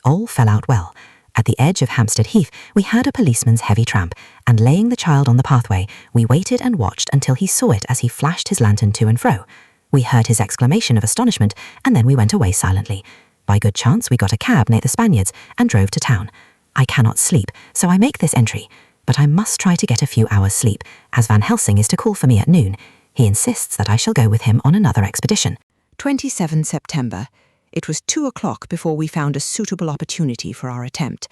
All fell out well. At the edge of Hampstead Heath, we heard a policeman's heavy tramp, and laying the child on the pathway, we waited and watched until he saw it as he flashed his lantern to and fro. We heard his exclamation of astonishment, and then we went away silently. By good chance, we got a cab near the Spaniards and drove to town. I cannot sleep, so I make this entry, but I must try to get a few hours' sleep, as Van Helsing is to call for me at noon. He insists that I shall go with him on another expedition. 27 September. It was 2 o'clock before we found a suitable opportunity for our attempt.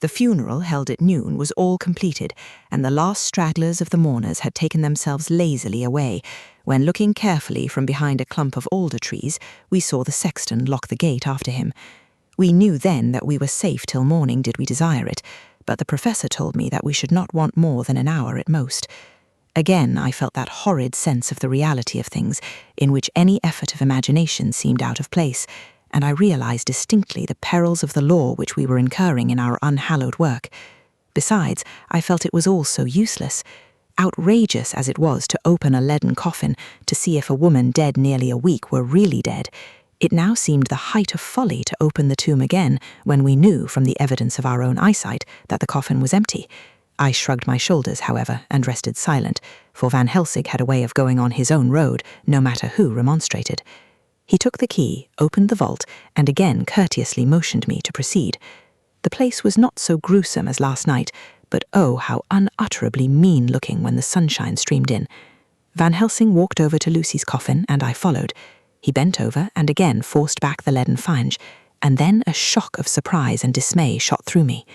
The funeral, held at noon, was all completed, and the last stragglers of the mourners had taken themselves lazily away, when, looking carefully from behind a clump of alder trees, we saw the sexton lock the gate after him. We knew then that we were safe till morning did we desire it, but the professor told me that we should not want more than an hour at most. Again I felt that horrid sense of the reality of things, in which any effort of imagination seemed out of place, and I realized distinctly the perils of the law which we were incurring in our unhallowed work. Besides, I felt it was all so useless. Outrageous as it was to open a leaden coffin to see if a woman dead nearly a week were really dead, it now seemed the height of folly to open the tomb again when we knew from the evidence of our own eyesight that the coffin was empty. I shrugged my shoulders, however, and rested silent, for Van Helsing had a way of going on his own road, no matter who remonstrated. He took the key, opened the vault, and again courteously motioned me to proceed. The place was not so gruesome as last night, but oh, how unutterably mean-looking when the sunshine streamed in. Van Helsing walked over to Lucy's coffin, and I followed. He bent over and again forced back the leaden phalange, and then a shock of surprise and dismay shot through me.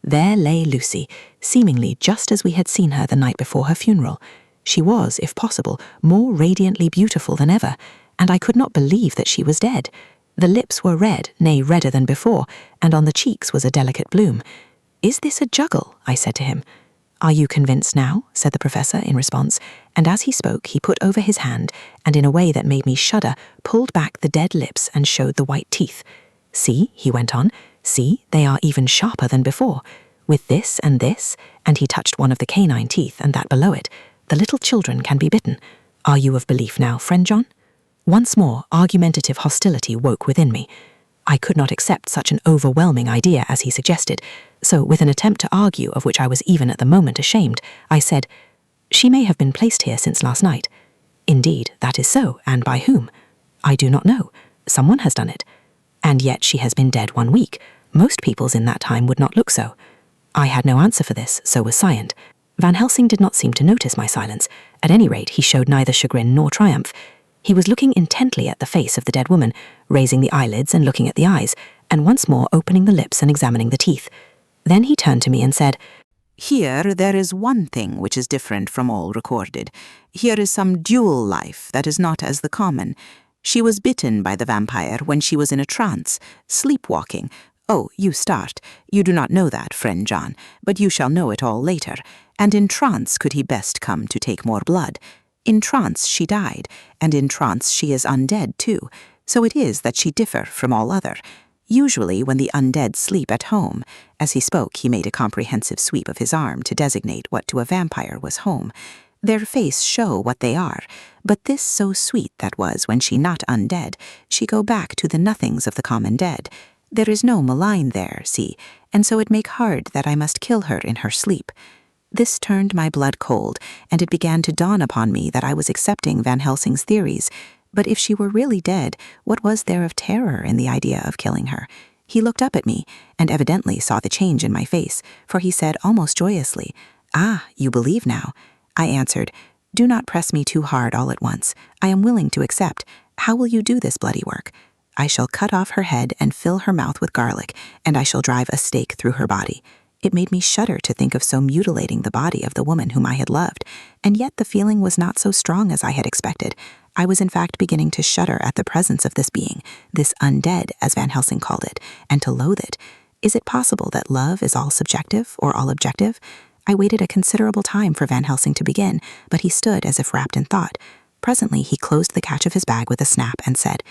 There lay Lucy, seemingly just as we had seen her the night before her funeral. She was, if possible, more radiantly beautiful than ever, and I could not believe that she was dead. The lips were red, nay, redder than before, and on the cheeks was a delicate bloom. "Is this a juggle?" I said to him. "Are you convinced now?" said the professor in response, and as he spoke he put over his hand, and in a way that made me shudder, pulled back the dead lips and showed the white teeth. "See," he went on, "see, they are even sharper than before. With this, and he touched one of the canine teeth and that below it, the little children can be bitten. Are you of belief now, friend John?" Once more, argumentative hostility woke within me. I could not accept such an overwhelming idea as he suggested, so with an attempt to argue of which I was even at the moment ashamed, I said, "She may have been placed here since last night." "Indeed, that is so, and by whom?" "I do not know. Someone has done it. And yet she has been dead 1 week. Most peoples in that time would not look so." I had no answer for this, so was silent. Van Helsing did not seem to notice my silence. At any rate, he showed neither chagrin nor triumph. He was looking intently at the face of the dead woman, raising the eyelids and looking at the eyes, and once more opening the lips and examining the teeth. Then he turned to me and said, "Here there is one thing which is different from all recorded. Here is some dual life that is not as the common. She was bitten by the vampire when she was in a trance, sleepwalking. Oh, you start. You do not know that, friend John, but you shall know it all later. And in trance could he best come to take more blood. In trance she died, and in trance she is undead too. So it is that she differ from all other. Usually when the undead sleep at home," as he spoke he made a comprehensive sweep of his arm to designate what to a vampire was home, "their face show what they are, but this so sweet that was when she not undead, she go back to the nothings of the common dead. There is no malign there, see, and so it make hard that I must kill her in her sleep." This turned my blood cold, and it began to dawn upon me that I was accepting Van Helsing's theories. But if she were really dead, what was there of terror in the idea of killing her? He looked up at me, and evidently saw the change in my face, for he said almost joyously, "Ah, you believe now." I answered, "Do not press me too hard all at once. I am willing to accept. How will you do this bloody work?" "I shall cut off her head and fill her mouth with garlic, and I shall drive a stake through her body." It made me shudder to think of so mutilating the body of the woman whom I had loved, and yet the feeling was not so strong as I had expected. I was in fact beginning to shudder at the presence of this being, this undead, as Van Helsing called it, and to loathe it. Is it possible that love is all subjective or all objective? I waited a considerable time for Van Helsing to begin, but he stood as if wrapped in thought. Presently he closed the catch of his bag with a snap and said,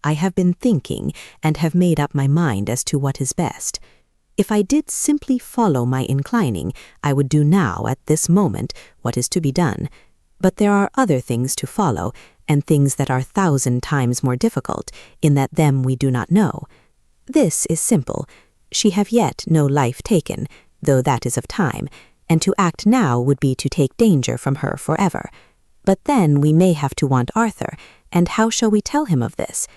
"I have been thinking and have made up my mind as to what is best. If I did simply follow my inclining, I would do now, at this moment, what is to be done. But there are other things to follow, and things that are 1,000 times more difficult, in that them we do not know. This is simple. She have yet no life taken, though that is of time, and to act now would be to take danger from her forever. But then we may have to want Arthur, and how shall we tell him of this?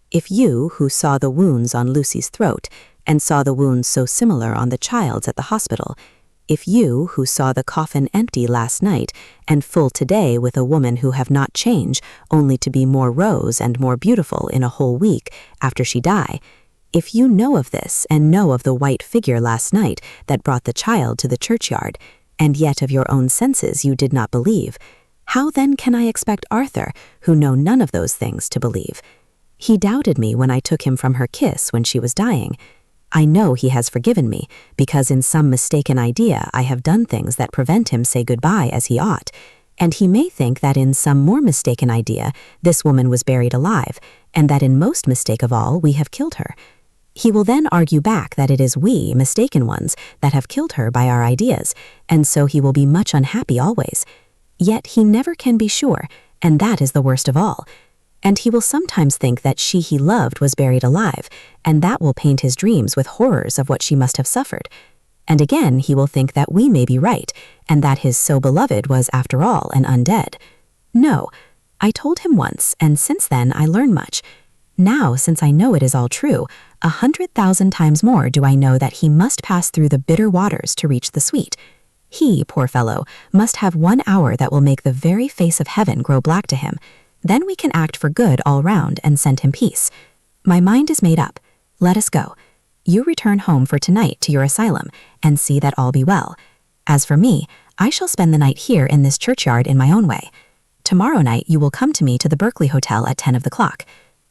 If you, who saw the wounds on Lucy's throat, and saw the wounds so similar on the child's at the hospital, if you, who saw the coffin empty last night and full today with a woman who have not changed only to be more rose and more beautiful in a whole week after she die, if you know of this and know of the white figure last night that brought the child to the churchyard, and yet of your own senses you did not believe, how then can I expect Arthur, who know none of those things, to believe? He doubted me when I took him from her kiss when she was dying. I know he has forgiven me, because in some mistaken idea I have done things that prevent him say goodbye as he ought, and he may think that in some more mistaken idea this woman was buried alive, and that in most mistake of all we have killed her. He will then argue back that it is we, mistaken ones, that have killed her by our ideas, and so he will be much unhappy always. Yet he never can be sure, and that is the worst of all. And he will sometimes think that she he loved was buried alive, and that will paint his dreams with horrors of what she must have suffered. And again he will think that we may be right, and that his so beloved was after all an undead. No, I told him once, and since then I learn much. Now, since I know it is all true, 100,000 times more do I know that he must pass through the bitter waters to reach the sweet. He, poor fellow, must have 1 hour that will make the very face of heaven grow black to him. Then we can act for good all round and send him peace. My mind is made up. Let us go. You return home for tonight to your asylum, and see that all be well. As for me, I shall spend the night here in this churchyard in my own way. Tomorrow night you will come to me to the Berkeley Hotel at 10 of the clock.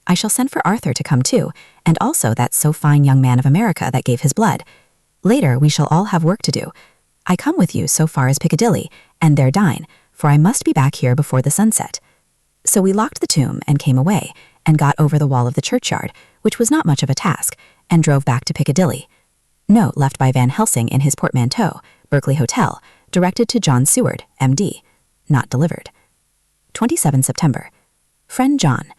I shall send for Arthur to come too, and also that so fine young man of America that gave his blood. Later we shall all have work to do. I come with you so far as Piccadilly, and there dine, for I must be back here before the sunset. So we locked the tomb and came away, and got over the wall of the churchyard, which was not much of a task, and drove back to Piccadilly. Note left by Van Helsing in his portmanteau, Berkeley Hotel, directed to John Seward, M.D. Not delivered. 27 September. Friend John.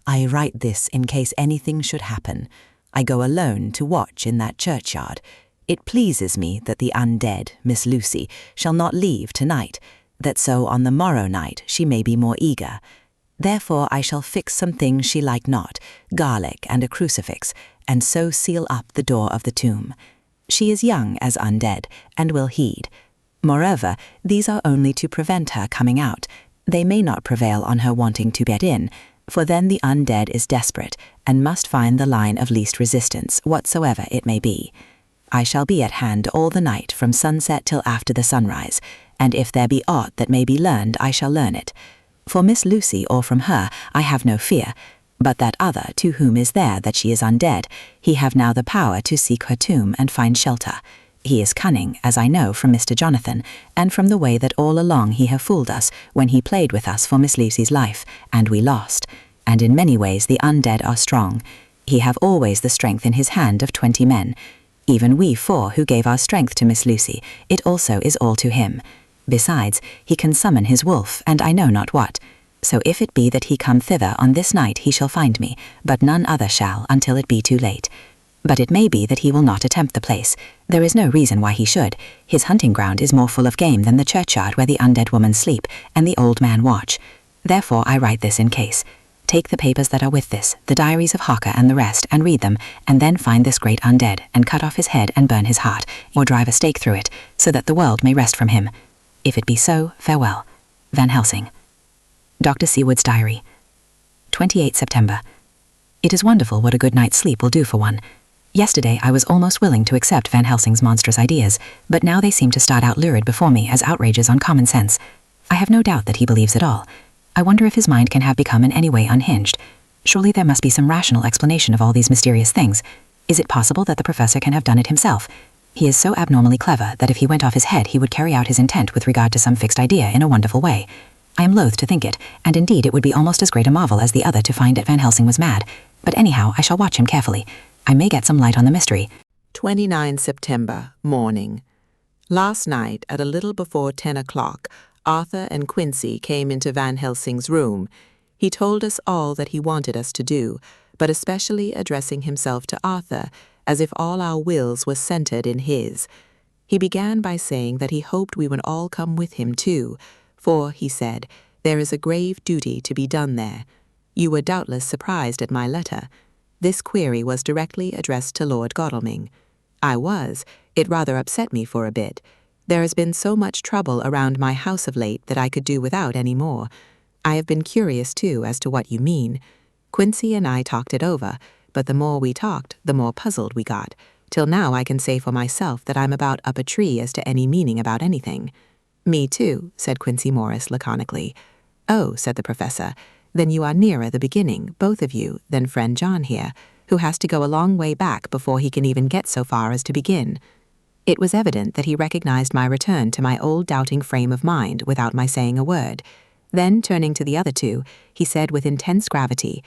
I write this in case anything should happen. I go alone to watch in that churchyard. It pleases me that the undead, Miss Lucy, shall not leave tonight, that so on the morrow night she may be more eager. Therefore I shall fix some things she like not, garlic and a crucifix, and so seal up the door of the tomb. She is young as undead, and will heed. Moreover, these are only to prevent her coming out. They may not prevail on her wanting to get in, for then the undead is desperate, and must find the line of least resistance, whatsoever it may be. I shall be at hand all the night from sunset till after the sunrise, and if there be aught that may be learned, I shall learn it. For Miss Lucy or from her I have no fear, but that other to whom is there that she is undead, he have now the power to seek her tomb and find shelter. He is cunning, as I know from Mr. Jonathan, and from the way that all along he have fooled us when he played with us for Miss Lucy's life, and we lost. And in many ways the undead are strong. He have always the strength in his hand of 20 men. Even we 4 who gave our strength to Miss Lucy, it also is all to him. Besides, he can summon his wolf, and I know not what. So if it be that he come thither on this night he shall find me, but none other shall until it be too late. But it may be that he will not attempt the place. There is no reason why he should. His hunting ground is more full of game than the churchyard where the undead woman sleep, and the old man watch. Therefore I write this in case. Take the papers that are with this, the diaries of Harker and the rest, and read them, and then find this great undead, and cut off his head and burn his heart, or drive a stake through it, so that the world may rest from him. If it be so, farewell. Van Helsing. Dr. Seward's Diary. 28 September. It is wonderful what a good night's sleep will do for one. Yesterday I was almost willing to accept Van Helsing's monstrous ideas, but now they seem to start out lurid before me as outrages on common sense. I have no doubt that he believes it all. I wonder if his mind can have become in any way unhinged. Surely there must be some rational explanation of all these mysterious things. Is it possible that the professor can have done it himself? He is so abnormally clever that if he went off his head he would carry out his intent with regard to some fixed idea in a wonderful way. I am loath to think it, and indeed it would be almost as great a marvel as the other to find that Van Helsing was mad. But anyhow, I shall watch him carefully. I may get some light on the mystery. 29 September, morning. Last night, at a little before 10 o'clock, Arthur and Quincy came into Van Helsing's room. He told us all that he wanted us to do, but especially addressing himself to Arthur, as if all our wills were centered in his. He began by saying that he hoped we would all come with him too, for, he said, there is a grave duty to be done there. You were doubtless surprised at my letter. This query was directly addressed to Lord Godalming. I was. It rather upset me for a bit. There has been so much trouble around my house of late that I could do without any more. I have been curious, too, as to what you mean. Quincy and I talked it over, but the more we talked, the more puzzled we got, till now I can say for myself that I'm about up a tree as to any meaning about anything. Me too, said Quincy Morris laconically. Oh, said the professor, then you are nearer the beginning, both of you, than friend John here, who has to go a long way back before he can even get so far as to begin. It was evident that he recognized my return to my old doubting frame of mind without my saying a word. Then, turning to the other two, he said with intense gravity,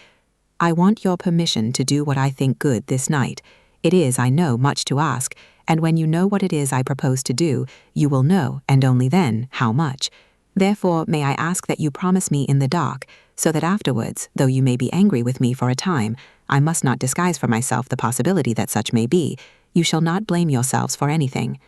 I want your permission to do what I think good this night. It is, I know, much to ask, and when you know what it is I propose to do, you will know, and only then, how much. Therefore, may I ask that you promise me in the dark, so that afterwards, though you may be angry with me for a time, I must not disguise for myself the possibility that such may be. You shall not blame yourselves for anything.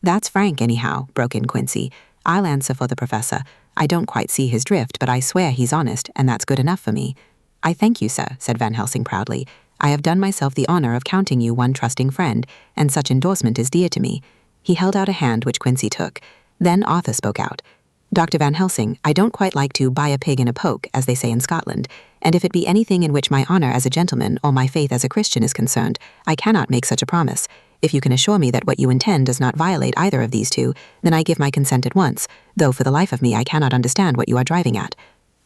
That's frank, anyhow, broke in Quincy. I'll answer for the professor. I don't quite see his drift, but I swear he's honest, and that's good enough for me. I thank you, sir, said Van Helsing proudly. I have done myself the honor of counting you one trusting friend, and such endorsement is dear to me. He held out a hand which Quincy took. Then Arthur spoke out. Dr. Van Helsing, I don't quite like to buy a pig in a poke, as they say in Scotland, and if it be anything in which my honor as a gentleman or my faith as a Christian is concerned, I cannot make such a promise. If you can assure me that what you intend does not violate either of these two, then I give my consent at once, though for the life of me I cannot understand what you are driving at.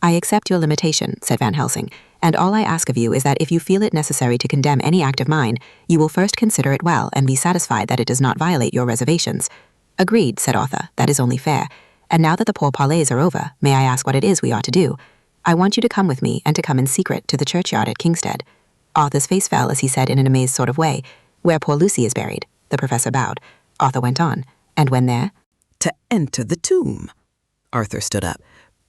I accept your limitation, said Van Helsing, and all I ask of you is that if you feel it necessary to condemn any act of mine, you will first consider it well and be satisfied that it does not violate your reservations. Agreed, said Arthur, that is only fair. And now that the pourparlers are over, may I ask what it is we ought to do? I want you to come with me and to come in secret to the churchyard at Kingstead. Arthur's face fell as he said in an amazed sort of way, where poor Lucy is buried. The professor bowed. Arthur went on. And when there? To enter the tomb. Arthur stood up.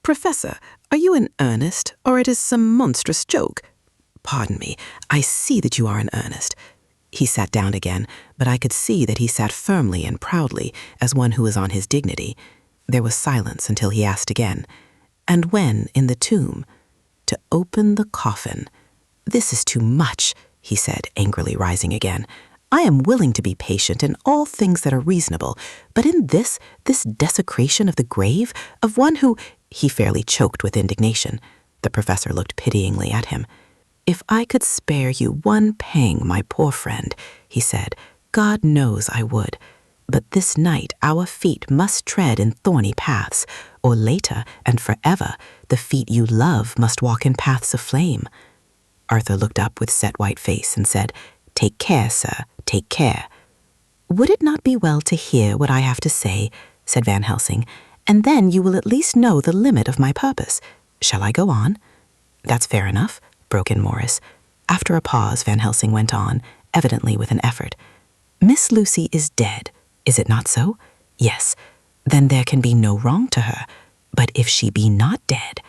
Professor, are you in earnest, or it is some monstrous joke? Pardon me, I see that you are in earnest. He sat down again, but I could see that he sat firmly and proudly, as one who is on his dignity. There was silence until he asked again, and when in the tomb? To open the coffin. This is too much, he said, angrily rising again. I am willing to be patient in all things that are reasonable, but in this desecration of the grave, of one who... He fairly choked with indignation. The professor looked pityingly at him. If I could spare you one pang, my poor friend, he said, God knows I would. But this night our feet must tread in thorny paths, or later and forever the feet you love must walk in paths of flame. Arthur looked up with set white face and said, Take care, sir, take care. Would it not be well to hear what I have to say, said Van Helsing, and then you will at least know the limit of my purpose. Shall I go on? That's fair enough, broke in Morris. After a pause, Van Helsing went on, evidently with an effort. Miss Lucy is dead, is it not so? Yes. Then there can be no wrong to her. But if she be not dead...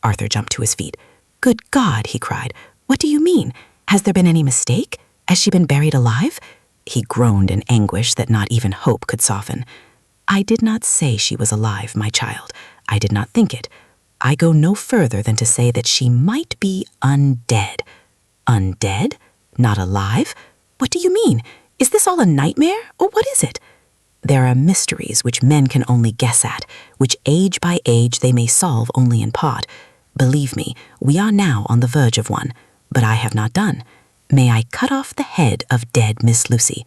Arthur jumped to his feet. Good God, he cried. What do you mean? Has there been any mistake? Has she been buried alive? He groaned in anguish that not even hope could soften. I did not say she was alive, my child. I did not think it. I go no further than to say that she might be undead. Undead? Not alive? What do you mean? Is this all a nightmare, or what is it? There are mysteries which men can only guess at, which age by age they may solve only in part. Believe me, we are now on the verge of one, but I have not done. May I cut off the head of dead Miss Lucy?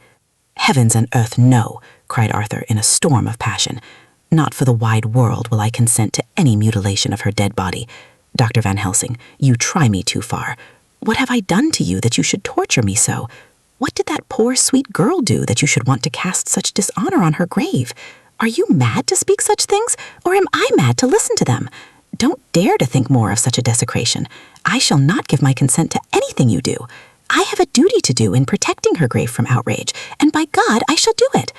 Heavens and earth, no, cried Arthur in a storm of passion. Not for the wide world will I consent to any mutilation of her dead body. Dr. Van Helsing, you try me too far. What have I done to you that you should torture me so? What did that poor sweet girl do that you should want to cast such dishonor on her grave? Are you mad to speak such things, or am I mad to listen to them? Don't dare to think more of such a desecration. I shall not give my consent to anything you do. I have a duty to do in protecting her grave from outrage, and by God, I shall do it.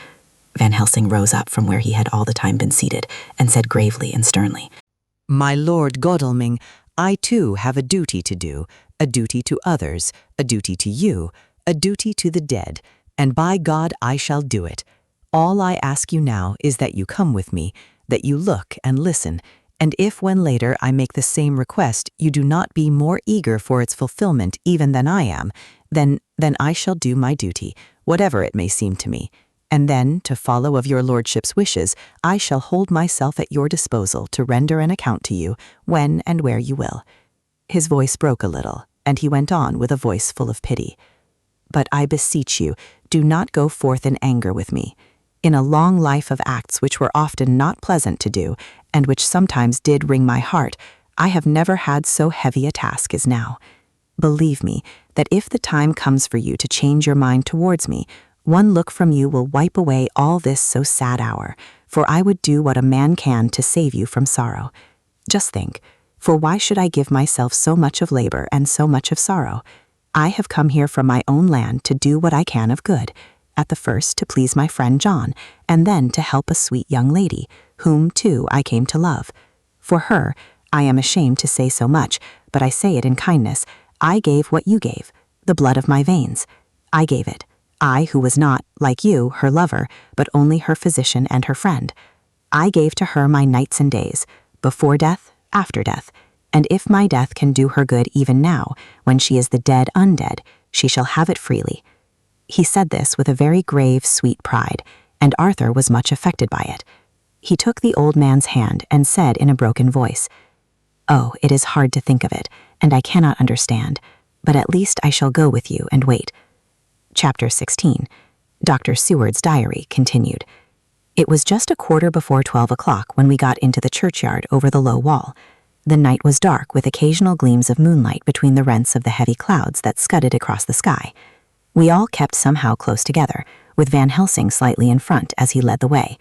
Van Helsing rose up from where he had all the time been seated, and said gravely and sternly, My Lord Godalming, I too have a duty to do, a duty to others, a duty to you, a duty to the dead, and by God I shall do it. All I ask you now is that you come with me, that you look and listen, And if when later I make the same request you do not be more eager for its fulfillment even than I am, then I shall do my duty, whatever it may seem to me. And then, to follow of your lordship's wishes, I shall hold myself at your disposal to render an account to you when and where you will." His voice broke a little, and he went on with a voice full of pity. "But I beseech you, do not go forth in anger with me. In a long life of acts which were often not pleasant to do, and which sometimes did wring my heart, I have never had so heavy a task as now. Believe me, that if the time comes for you to change your mind towards me, one look from you will wipe away all this so sad hour, for I would do what a man can to save you from sorrow. Just think, for why should I give myself so much of labor and so much of sorrow? I have come here from my own land to do what I can of good, at the first to please my friend John, and then to help a sweet young lady, whom, too, I came to love. For her, I am ashamed to say so much, but I say it in kindness, I gave what you gave, the blood of my veins. I gave it. I, who was not, like you, her lover, but only her physician and her friend. I gave to her my nights and days, before death, after death, and if my death can do her good even now, when she is the dead undead, she shall have it freely." He said this with a very grave, sweet pride, and Arthur was much affected by it. He took the old man's hand and said in a broken voice, "Oh, it is hard to think of it, and I cannot understand, but at least I shall go with you and wait." Chapter 16. Dr. Seward's Diary continued. It was just a quarter before 12 o'clock when we got into the churchyard over the low wall. The night was dark with occasional gleams of moonlight between the rents of the heavy clouds that scudded across the sky. We all kept somehow close together, with Van Helsing slightly in front as he led the way.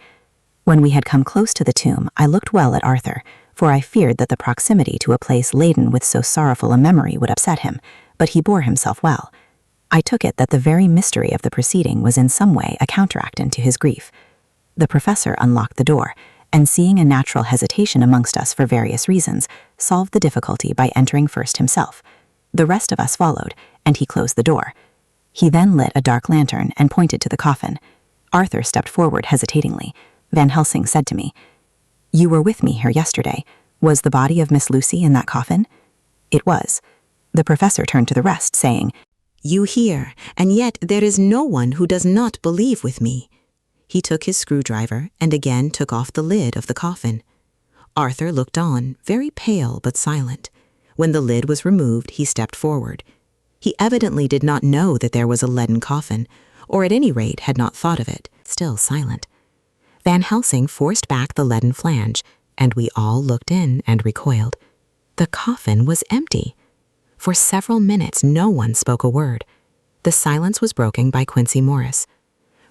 When we had come close to the tomb, I looked well at Arthur, for I feared that the proximity to a place laden with so sorrowful a memory would upset him, but he bore himself well. I took it that the very mystery of the proceeding was in some way a counteractant to his grief. The professor unlocked the door, and seeing a natural hesitation amongst us for various reasons, solved the difficulty by entering first himself. The rest of us followed, and he closed the door. He then lit a dark lantern and pointed to the coffin. Arthur stepped forward hesitatingly. Van Helsing said to me, "You were with me here yesterday. Was the body of Miss Lucy in that coffin?" It was. The professor turned to the rest, saying, "You hear, and yet there is no one who does not believe with me." He took his screwdriver and again took off the lid of the coffin. Arthur looked on, very pale but silent. When the lid was removed, he stepped forward. He evidently did not know that there was a leaden coffin, or at any rate had not thought of it, still silent. Van Helsing forced back the leaden flange, and we all looked in and recoiled. The coffin was empty. For several minutes no one spoke a word. The silence was broken by Quincy Morris.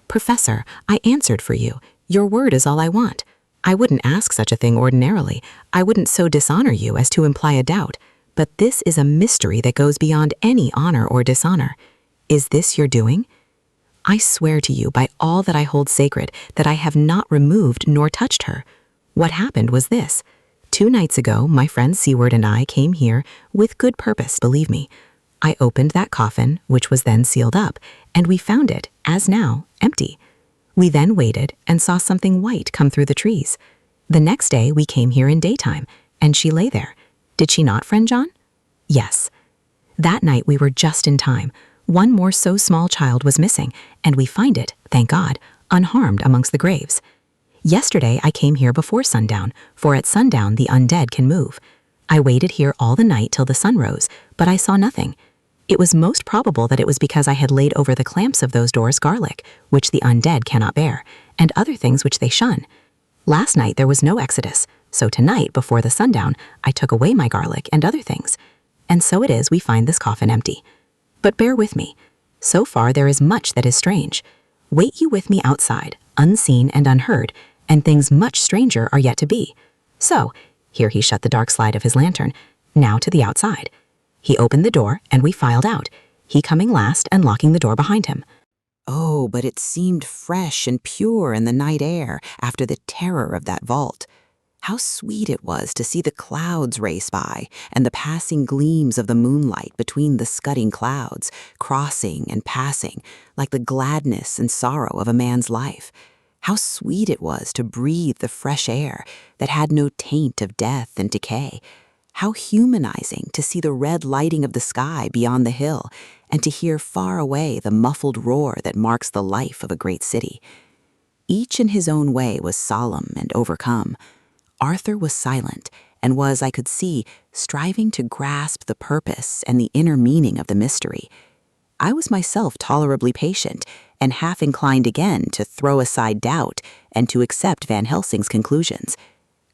"Professor, I answered for you. Your word is all I want. I wouldn't ask such a thing ordinarily. I wouldn't so dishonor you as to imply a doubt. But this is a mystery that goes beyond any honor or dishonor. Is this your doing? I swear to you by all that I hold sacred that I have not removed nor touched her. What happened was this. 2 nights ago, my friend Seward and I came here with good purpose, believe me. I opened that coffin, which was then sealed up, and we found it, as now, empty. We then waited and saw something white come through the trees. The next day we came here in daytime, and she lay there. Did she not, friend John? Yes. That night we were just in time. One more so small child was missing, and we find it, thank God, unharmed amongst the graves. Yesterday I came here before sundown, for at sundown the undead can move. I waited here all the night till the sun rose, but I saw nothing. It was most probable that it was because I had laid over the clamps of those doors garlic, which the undead cannot bear, and other things which they shun. Last night there was no exodus, so tonight, before the sundown, I took away my garlic and other things. And so it is we find this coffin empty. But bear with me. So far there is much that is strange. Wait you with me outside, unseen and unheard, and things much stranger are yet to be. So, here he shut the dark slide of his lantern, now to the outside. He opened the door, and we filed out, he coming last and locking the door behind him. Oh, but it seemed fresh and pure in the night air after the terror of that vault. How sweet it was to see the clouds race by, and the passing gleams of the moonlight between the scudding clouds, crossing and passing, like the gladness and sorrow of a man's life. How sweet it was to breathe the fresh air that had no taint of death and decay. How humanizing to see the red lighting of the sky beyond the hill and to hear far away the muffled roar that marks the life of a great city. Each in his own way was solemn and overcome. Arthur was silent and was, I could see, striving to grasp the purpose and the inner meaning of the mystery. I was myself tolerably patient and half inclined again to throw aside doubt and to accept Van Helsing's conclusions.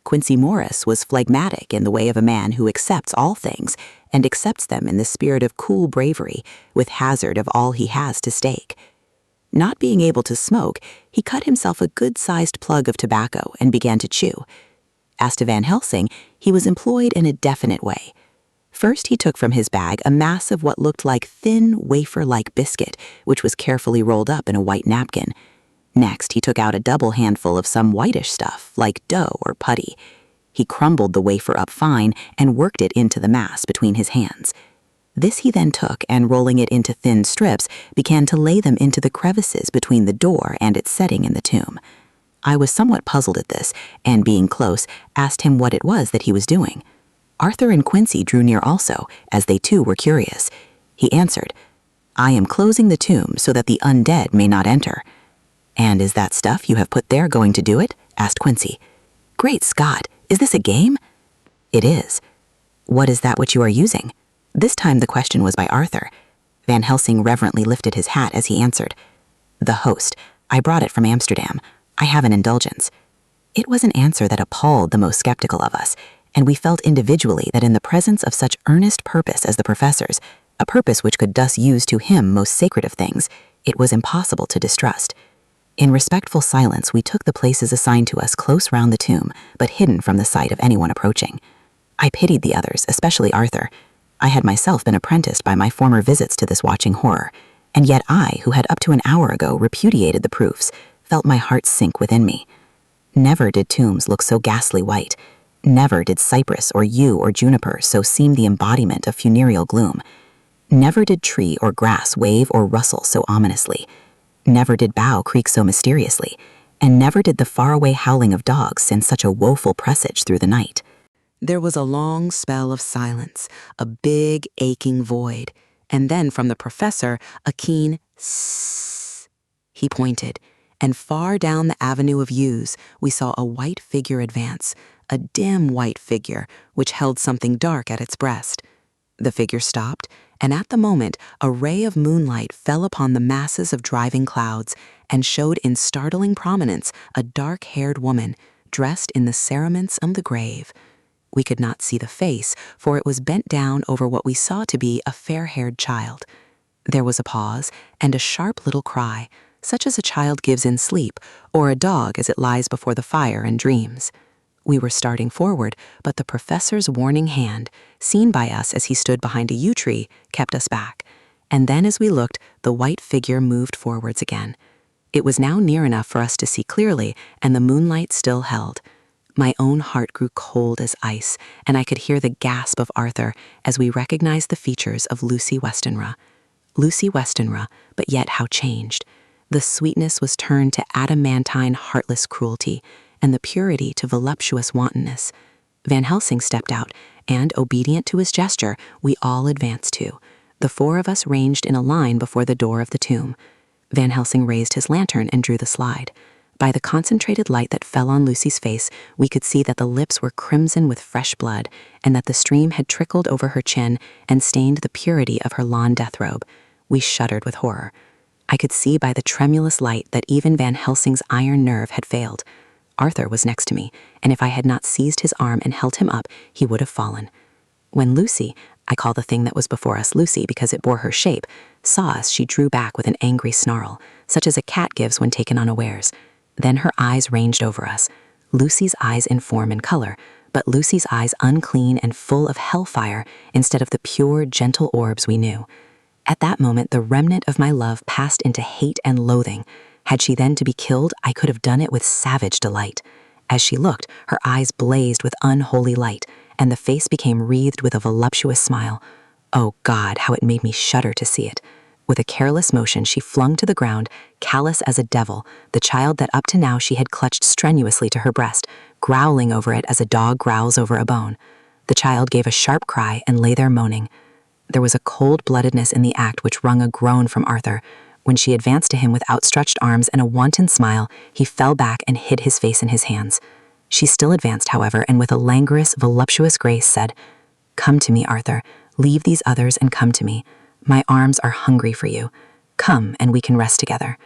Quincy Morris was phlegmatic in the way of a man who accepts all things and accepts them in the spirit of cool bravery with hazard of all he has to stake. Not being able to smoke, he cut himself a good-sized plug of tobacco and began to chew. As to Van Helsing, he was employed in a definite way. First, he took from his bag a mass of what looked like thin, wafer-like biscuit, which was carefully rolled up in a white napkin. Next, he took out a double handful of some whitish stuff, like dough or putty. He crumbled the wafer up fine and worked it into the mass between his hands. This he then took and, rolling it into thin strips, began to lay them into the crevices between the door and its setting in the tomb. I was somewhat puzzled at this, and being close, asked him what it was that he was doing. Arthur and Quincy drew near also, as they too were curious. He answered, "I am closing the tomb so that the undead may not enter." "And is that stuff you have put there going to do it?" asked Quincy. "Great Scott, is this a game?" "It is." "What is that which you are using?" This time the question was by Arthur. Van Helsing reverently lifted his hat as he answered, "The host. I brought it from Amsterdam. I have an indulgence." It was an answer that appalled the most skeptical of us, and we felt individually that in the presence of such earnest purpose as the professor's, a purpose which could thus use to him most sacred of things, it was impossible to distrust. In respectful silence, we took the places assigned to us close round the tomb, but hidden from the sight of anyone approaching. I pitied the others, especially Arthur. I had myself been apprenticed by my former visits to this watching horror, and yet I, who had up to an hour ago repudiated the proofs, felt my heart sink within me. Never did tombs look so ghastly white. Never did cypress or yew or juniper so seem the embodiment of funereal gloom. Never did tree or grass wave or rustle so ominously. Never did bough creak so mysteriously, and never did the faraway howling of dogs send such a woeful presage through the night. There was a long spell of silence, a big, aching void, and then from the professor, a keen sss. He pointed, and far down the avenue of yews, we saw a white figure advance, a dim white figure which held something dark at its breast. The figure stopped, and at the moment a ray of moonlight fell upon the masses of driving clouds and showed in startling prominence a dark-haired woman dressed in the cerements of the grave. We could not see the face, for it was bent down over what we saw to be a fair-haired child. There was a pause and a sharp little cry, such as a child gives in sleep, or a dog as it lies before the fire and dreams. We were starting forward, but the professor's warning hand, seen by us as he stood behind a yew tree, kept us back. And then as we looked, the white figure moved forwards again. It was now near enough for us to see clearly, and the moonlight still held. My own heart grew cold as ice, and I could hear the gasp of Arthur as we recognized the features of Lucy Westenra. Lucy Westenra, but yet how changed. The sweetness was turned to adamantine, heartless cruelty, and the purity to voluptuous wantonness. Van Helsing stepped out, and, obedient to his gesture, we all advanced too. The four of us ranged in a line before the door of the tomb. Van Helsing raised his lantern and drew the slide. By the concentrated light that fell on Lucy's face, we could see that the lips were crimson with fresh blood, and that the stream had trickled over her chin and stained the purity of her lawn deathrobe. We shuddered with horror. I could see by the tremulous light that even Van Helsing's iron nerve had failed. Arthur was next to me, and if I had not seized his arm and held him up, he would have fallen. When Lucy, I call the thing that was before us Lucy because it bore her shape, saw us, she drew back with an angry snarl, such as a cat gives when taken unawares. Then her eyes ranged over us, Lucy's eyes in form and color, but Lucy's eyes unclean and full of hellfire instead of the pure, gentle orbs we knew. At that moment, the remnant of my love passed into hate and loathing. Had she then to be killed, I could have done it with savage delight. As she looked, her eyes blazed with unholy light, and the face became wreathed with a voluptuous smile. Oh God, how it made me shudder to see it. With a careless motion, she flung to the ground, callous as a devil, the child that up to now she had clutched strenuously to her breast, growling over it as a dog growls over a bone. The child gave a sharp cry and lay there moaning. There was a cold-bloodedness in the act which wrung a groan from Arthur. When she advanced to him with outstretched arms and a wanton smile, he fell back and hid his face in his hands. She still advanced, however, and with a languorous, voluptuous grace said, "Come to me, Arthur. Leave these others and come to me. My arms are hungry for you. Come, and we can rest together.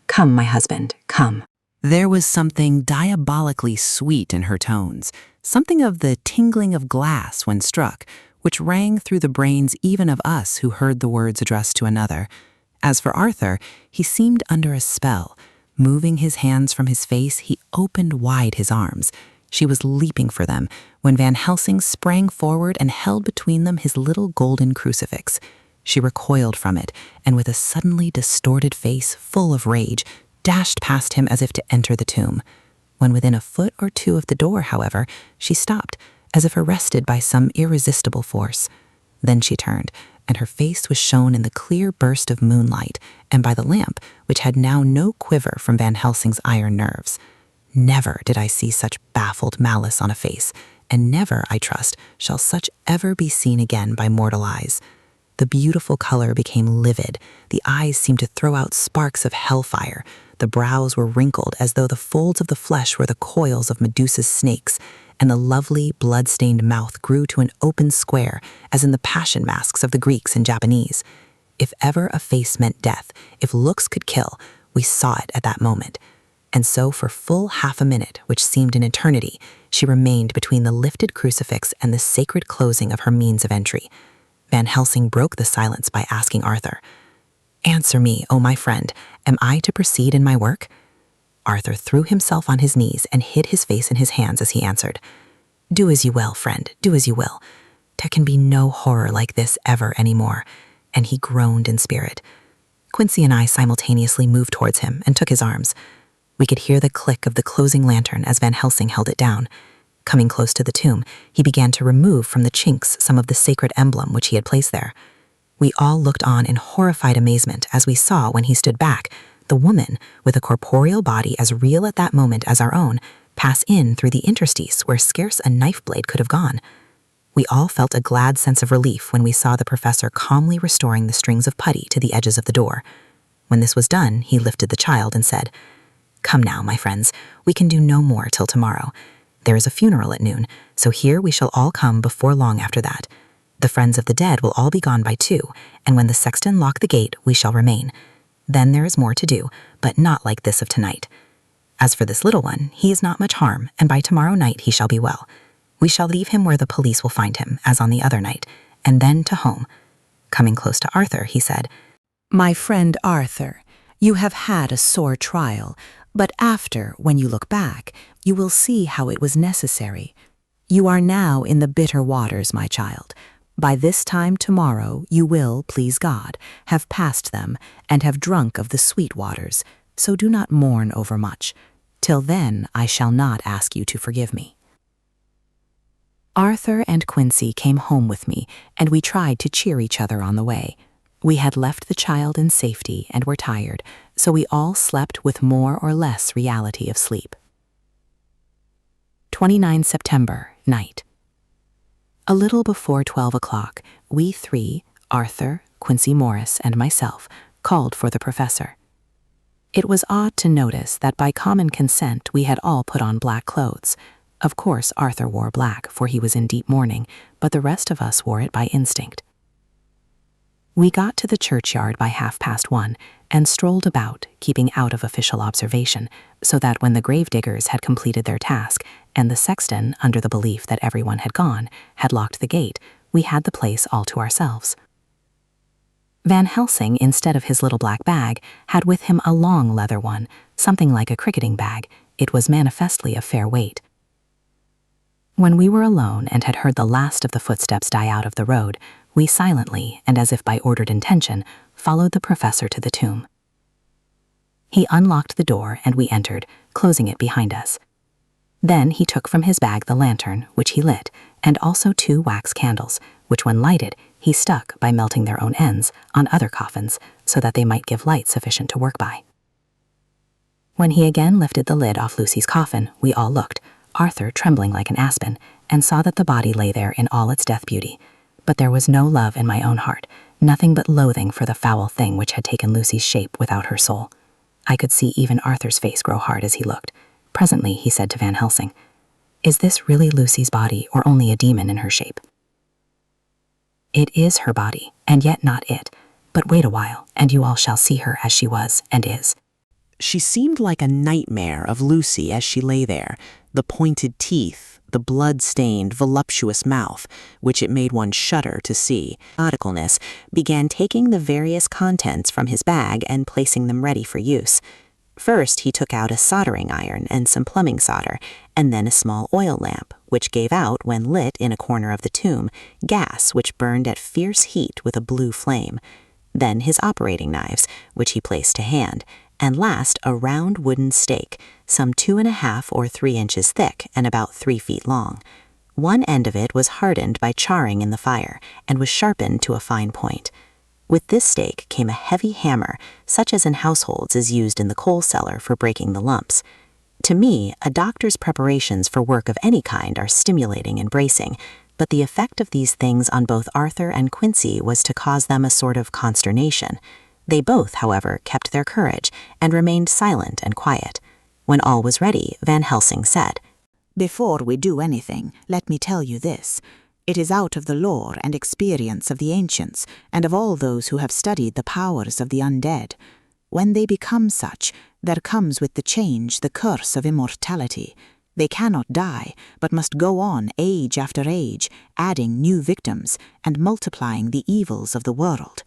Come, my husband, come." There was something diabolically sweet in her tones, something of the tingling of glass when struck, which rang through the brains even of us who heard the words addressed to another. As for Arthur, he seemed under a spell. Moving his hands from his face, he opened wide his arms. She was leaping for them when Van Helsing sprang forward and held between them his little golden crucifix. She recoiled from it, and with a suddenly distorted face full of rage, dashed past him as if to enter the tomb. When within a foot or two of the door, however, she stopped, as if arrested by some irresistible force. Then she turned, and her face was shown in the clear burst of moonlight, and by the lamp, which had now no quiver from Van Helsing's iron nerves. Never did I see such baffled malice on a face, and never, I trust, shall such ever be seen again by mortal eyes. The beautiful color became livid, the eyes seemed to throw out sparks of hellfire, the brows were wrinkled as though the folds of the flesh were the coils of Medusa's snakes, and the lovely, blood-stained mouth grew to an open square, as in the passion masks of the Greeks and Japanese. If ever a face meant death, if looks could kill, we saw it at that moment. And so for full half a minute, which seemed an eternity, she remained between the lifted crucifix and the sacred closing of her means of entry. Van Helsing broke the silence by asking Arthur, "Answer me, O my friend, am I to proceed in my work?" Arthur threw himself on his knees and hid his face in his hands as he answered, "Do as you will, friend, do as you will. There can be no horror like this ever any more," and he groaned in spirit. Quincy and I simultaneously moved towards him and took his arms. We could hear the click of the closing lantern as Van Helsing held it down. Coming close to the tomb, he began to remove from the chinks some of the sacred emblem which he had placed there. We all looked on in horrified amazement as we saw, when he stood back, the woman, with a corporeal body as real at that moment as our own, pass in through the interstice where scarce a knife blade could have gone. We all felt a glad sense of relief when we saw the professor calmly restoring the strings of putty to the edges of the door. When this was done, he lifted the child and said, "Come now, my friends, we can do no more till tomorrow. There is a funeral at noon, so here we shall all come before long after that. The friends of the dead will all be gone by 2, and when the sexton lock the gate, we shall remain. Then there is more to do, but not like this of tonight. As for this little one, he is not much harm, and by tomorrow night he shall be well. We shall leave him where the police will find him, as on the other night, and then to home." Coming close to Arthur, he said, "My friend Arthur, you have had a sore trial, but after, when you look back, you will see how it was necessary. You are now in the bitter waters, my child. By this time tomorrow you will, please God, have passed them and have drunk of the sweet waters, so do not mourn overmuch. Till then I shall not ask you to forgive me." Arthur and Quincy came home with me, and we tried to cheer each other on the way. We had left the child in safety and were tired, so we all slept with more or less reality of sleep. 29 September, night. A little before 12 o'clock, we 3, Arthur, Quincy Morris, and myself, called for the professor. It was odd to notice that by common consent we had all put on black clothes. Of course, Arthur wore black, for he was in deep mourning, but the rest of us wore it by instinct. We got to the churchyard by 1:30 and strolled about, keeping out of official observation, so that when the gravediggers had completed their task and the sexton, under the belief that everyone had gone, had locked the gate, we had the place all to ourselves. Van Helsing, instead of his little black bag, had with him a long leather one, something like a cricketing bag. It was manifestly of fair weight. When we were alone and had heard the last of the footsteps die out of the road, we silently, and as if by ordered intention, followed the professor to the tomb. He unlocked the door and we entered, closing it behind us. Then he took from his bag the lantern, which he lit, and also 2 wax candles, which when lighted, he stuck by melting their own ends on other coffins so that they might give light sufficient to work by. When he again lifted the lid off Lucy's coffin, we all looked, Arthur trembling like an aspen, and saw that the body lay there in all its death beauty. But there was no love in my own heart, nothing but loathing for the foul thing which had taken Lucy's shape without her soul. I could see even Arthur's face grow hard as he looked. Presently he said to Van Helsing, "Is this really Lucy's body, or only a demon in her shape?" "It is her body, and yet not it. But wait a while, and you all shall see her as she was and is." She seemed like a nightmare of Lucy as she lay there, the pointed teeth, the blood-stained, voluptuous mouth, which it made one shudder to see. Methodical began taking the various contents from his bag and placing them ready for use. First, he took out a soldering iron and some plumbing solder, and then a small oil lamp, which gave out, when lit in a corner of the tomb, gas which burned at fierce heat with a blue flame. Then his operating knives, which he placed to hand, and last a round wooden stake, some 2½ or 3 inches thick and about 3 feet long. One end of it was hardened by charring in the fire, and was sharpened to a fine point. With this stake came a heavy hammer, such as in households is used in the coal cellar for breaking the lumps. To me, a doctor's preparations for work of any kind are stimulating and bracing, but the effect of these things on both Arthur and Quincy was to cause them a sort of consternation. They both, however, kept their courage, and remained silent and quiet. When all was ready, Van Helsing said, "Before we do anything, let me tell you this. It is out of the lore and experience of the ancients, and of all those who have studied the powers of the undead. When they become such, there comes with the change the curse of immortality. They cannot die, but must go on age after age, adding new victims, and multiplying the evils of the world.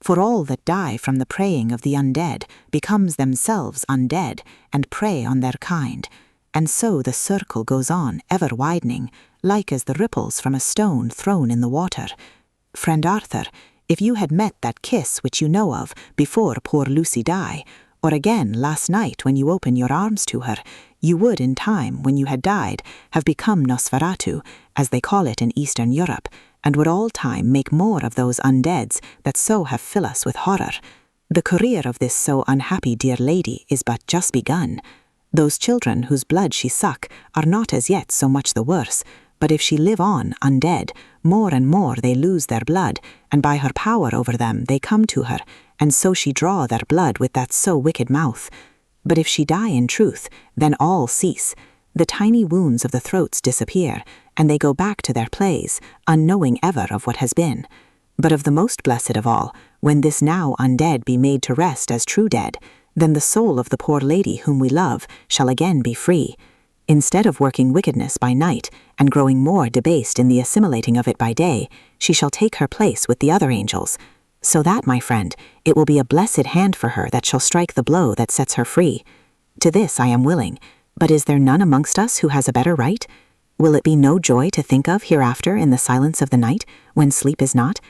For all that die from the preying of the undead becomes themselves undead, and prey on their kind. And so the circle goes on, ever widening, like as the ripples from a stone thrown in the water. Friend Arthur, if you had met that kiss which you know of before poor Lucy died, or again last night when you opened your arms to her, you would in time, when you had died, have become Nosferatu, as they call it in Eastern Europe, and would all time make more of those undeads that so have fill us with horror. The career of this so unhappy dear lady is but just begun. Those children whose blood she suck are not as yet so much the worse, but if she live on undead, more and more they lose their blood, and by her power over them they come to her, and so she draw their blood with that so wicked mouth. But if she die in truth, then all cease. The tiny wounds of the throats disappear, and they go back to their plays, unknowing ever of what has been. But of the most blessed of all, when this now undead be made to rest as true dead, then the soul of the poor lady whom we love shall again be free. Instead of working wickedness by night, and growing more debased in the assimilating of it by day, she shall take her place with the other angels. So that, my friend, it will be a blessed hand for her that shall strike the blow that sets her free. To this I am willing, but is there none amongst us who has a better right? Will it be no joy to think of hereafter in the silence of the night, when sleep is not?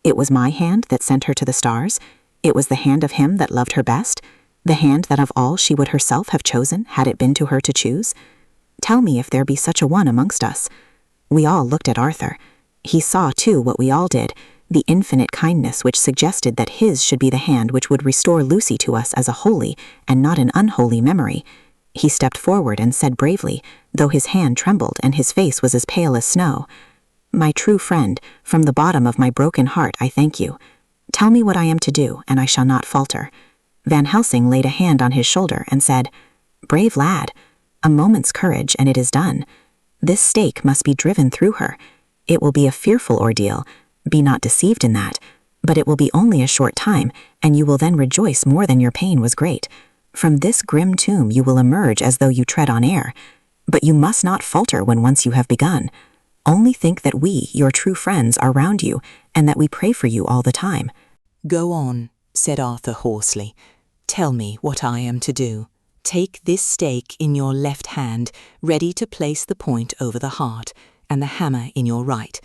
It was my hand that sent her to the stars. It was the hand of him that loved her best, the hand that of all she would herself have chosen, had it been to her to choose. Tell me if there be such a one amongst us. We all looked at Arthur. He saw, too, what we all did, the infinite kindness which suggested that his should be the hand which would restore Lucy to us as a holy and not an unholy memory. He stepped forward and said bravely, though his hand trembled and his face was as pale as snow, "My true friend, from the bottom of my broken heart I thank you. Tell me what I am to do, and I shall not falter." Van Helsing laid a hand on his shoulder and said, "Brave lad, a moment's courage and it is done. This stake must be driven through her. It will be a fearful ordeal, be not deceived in that, but it will be only a short time, and you will then rejoice more than your pain was great. From this grim tomb you will emerge as though you tread on air, but you must not falter when once you have begun. Only think that we, your true friends, are round you, and that we pray for you all the time." "Go on," said Arthur hoarsely. "Tell me what I am to do. Take this stake in your left hand, ready to place the point over the heart, and the hammer in your right.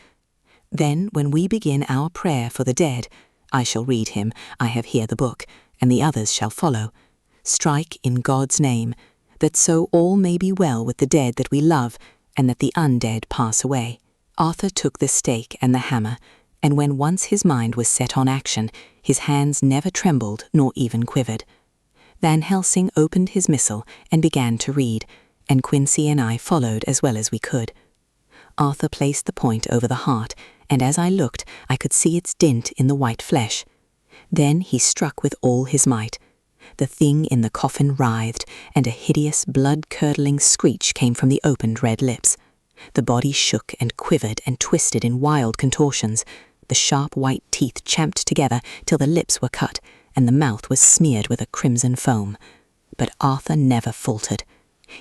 Then, when we begin our prayer for the dead, I shall read him, I have here the book, and the others shall follow. Strike in God's name, that so all may be well with the dead that we love, and that the undead pass away." Arthur took the stake and the hammer, and when once his mind was set on action, his hands never trembled nor even quivered. Van Helsing opened his missal and began to read, and Quincy and I followed as well as we could. Arthur placed the point over the heart, and as I looked, I could see its dint in the white flesh. Then he struck with all his might. The thing in the coffin writhed, and a hideous, blood-curdling screech came from the opened red lips. The body shook and quivered and twisted in wild contortions. The sharp white teeth champed together till the lips were cut, and the mouth was smeared with a crimson foam. But Arthur never faltered.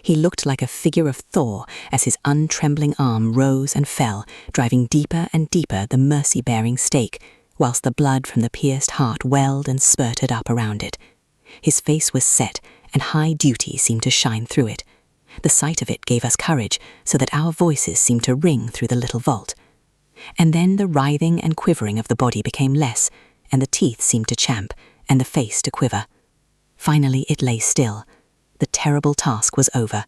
He looked like a figure of Thor as his untrembling arm rose and fell, driving deeper and deeper the mercy-bearing stake, whilst the blood from the pierced heart welled and spurted up around it. His face was set, and high duty seemed to shine through it. The sight of it gave us courage, so that our voices seemed to ring through the little vault. And then the writhing and quivering of the body became less, and the teeth seemed to champ, and the face to quiver. Finally it lay still. The terrible task was over.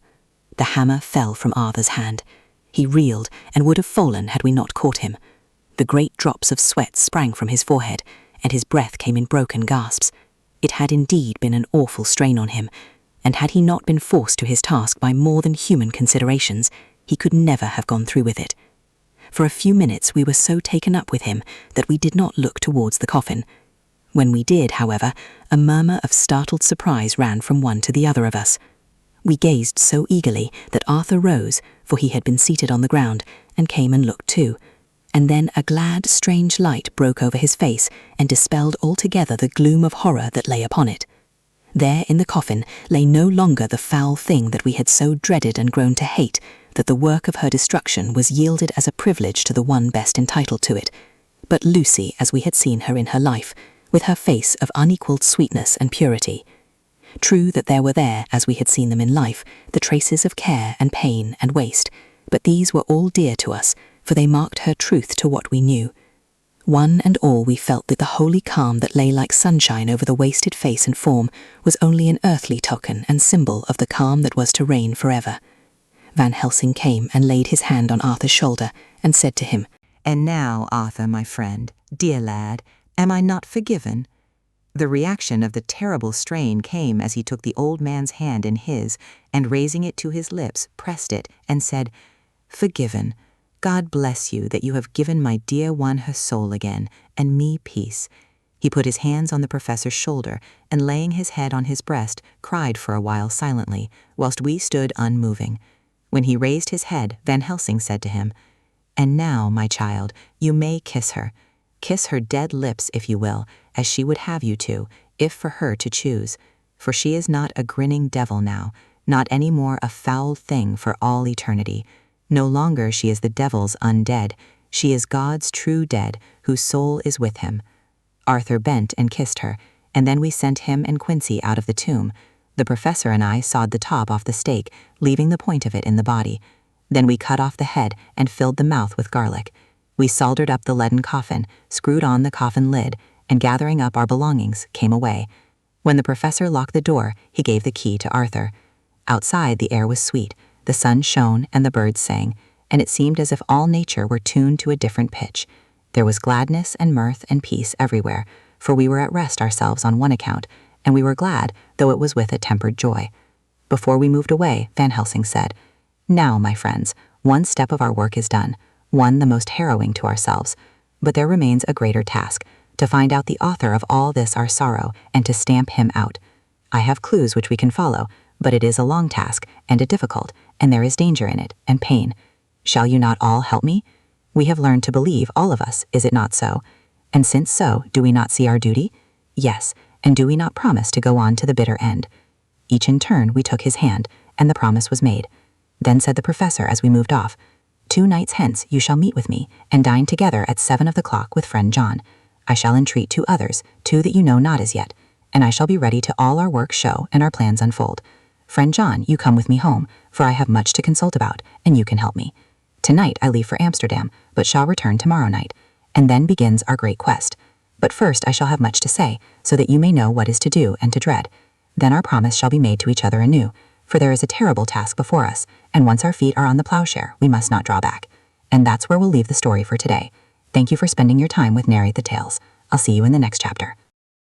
The hammer fell from Arthur's hand. He reeled, and would have fallen had we not caught him. The great drops of sweat sprang from his forehead, and his breath came in broken gasps. It had indeed been an awful strain on him, and had he not been forced to his task by more than human considerations, he could never have gone through with it. For a few minutes we were so taken up with him that we did not look towards the coffin. When we did, however, a murmur of startled surprise ran from one to the other of us. We gazed so eagerly that Arthur rose, for he had been seated on the ground, and came and looked too, and then a glad, strange light broke over his face and dispelled altogether the gloom of horror that lay upon it. There in the coffin lay no longer the foul thing that we had so dreaded and grown to hate, that the work of her destruction was yielded as a privilege to the one best entitled to it, but Lucy as we had seen her in her life, with her face of unequalled sweetness and purity. True that there were there, as we had seen them in life, the traces of care and pain and waste, but these were all dear to us, for they marked her truth to what we knew. One and all we felt that the holy calm that lay like sunshine over the wasted face and form was only an earthly token and symbol of the calm that was to reign forever. Van Helsing came and laid his hand on Arthur's shoulder and said to him, "And now, Arthur, my friend, dear lad, am I not forgiven?" The reaction of the terrible strain came as he took the old man's hand in his, and raising it to his lips, pressed it, and said, "Forgiven. God bless you that you have given my dear one her soul again, and me peace." He put his hands on the professor's shoulder, and laying his head on his breast, cried for a while silently, whilst we stood unmoving. When he raised his head, Van Helsing said to him, "And now, my child, you may kiss her. Kiss her dead lips, if you will, as she would have you to, if for her to choose. For she is not a grinning devil now, not any more a foul thing for all eternity. No longer she is the devil's undead. She is God's true dead, whose soul is with him." Arthur bent and kissed her, and then we sent him and Quincy out of the tomb. The professor and I sawed the top off the stake, leaving the point of it in the body. Then we cut off the head and filled the mouth with garlic. We soldered up the leaden coffin, screwed on the coffin lid, and gathering up our belongings, came away. When the professor locked the door, he gave the key to Arthur. Outside the air was sweet, the sun shone and the birds sang, and it seemed as if all nature were tuned to a different pitch. There was gladness and mirth and peace everywhere, for we were at rest ourselves on one account, and we were glad, though it was with a tempered joy. Before we moved away, Van Helsing said, "Now, my friends, one step of our work is done, one the most harrowing to ourselves, but there remains a greater task, to find out the author of all this our sorrow, and to stamp him out. I have clues which we can follow, but it is a long task, and a difficult, and there is danger in it, and pain. Shall you not all help me? We have learned to believe, all of us, is it not so? And since so, do we not see our duty? Yes, and do we not promise to go on to the bitter end?" Each in turn we took his hand, and the promise was made. Then said the professor as we moved off, "2 nights hence you shall meet with me, and dine together at 7 of the clock with friend John. I shall entreat 2 others, 2 that you know not as yet, and I shall be ready to all our work show and our plans unfold. Friend John, you come with me home, for I have much to consult about, and you can help me. Tonight I leave for Amsterdam, but shall return tomorrow night, and then begins our great quest. But first I shall have much to say, so that you may know what is to do and to dread. Then our promise shall be made to each other anew, for there is a terrible task before us, and once our feet are on the plowshare, we must not draw back. And that's where we'll leave the story for today. Thank you for spending your time with Narrate the Tales. I'll see you in the next chapter.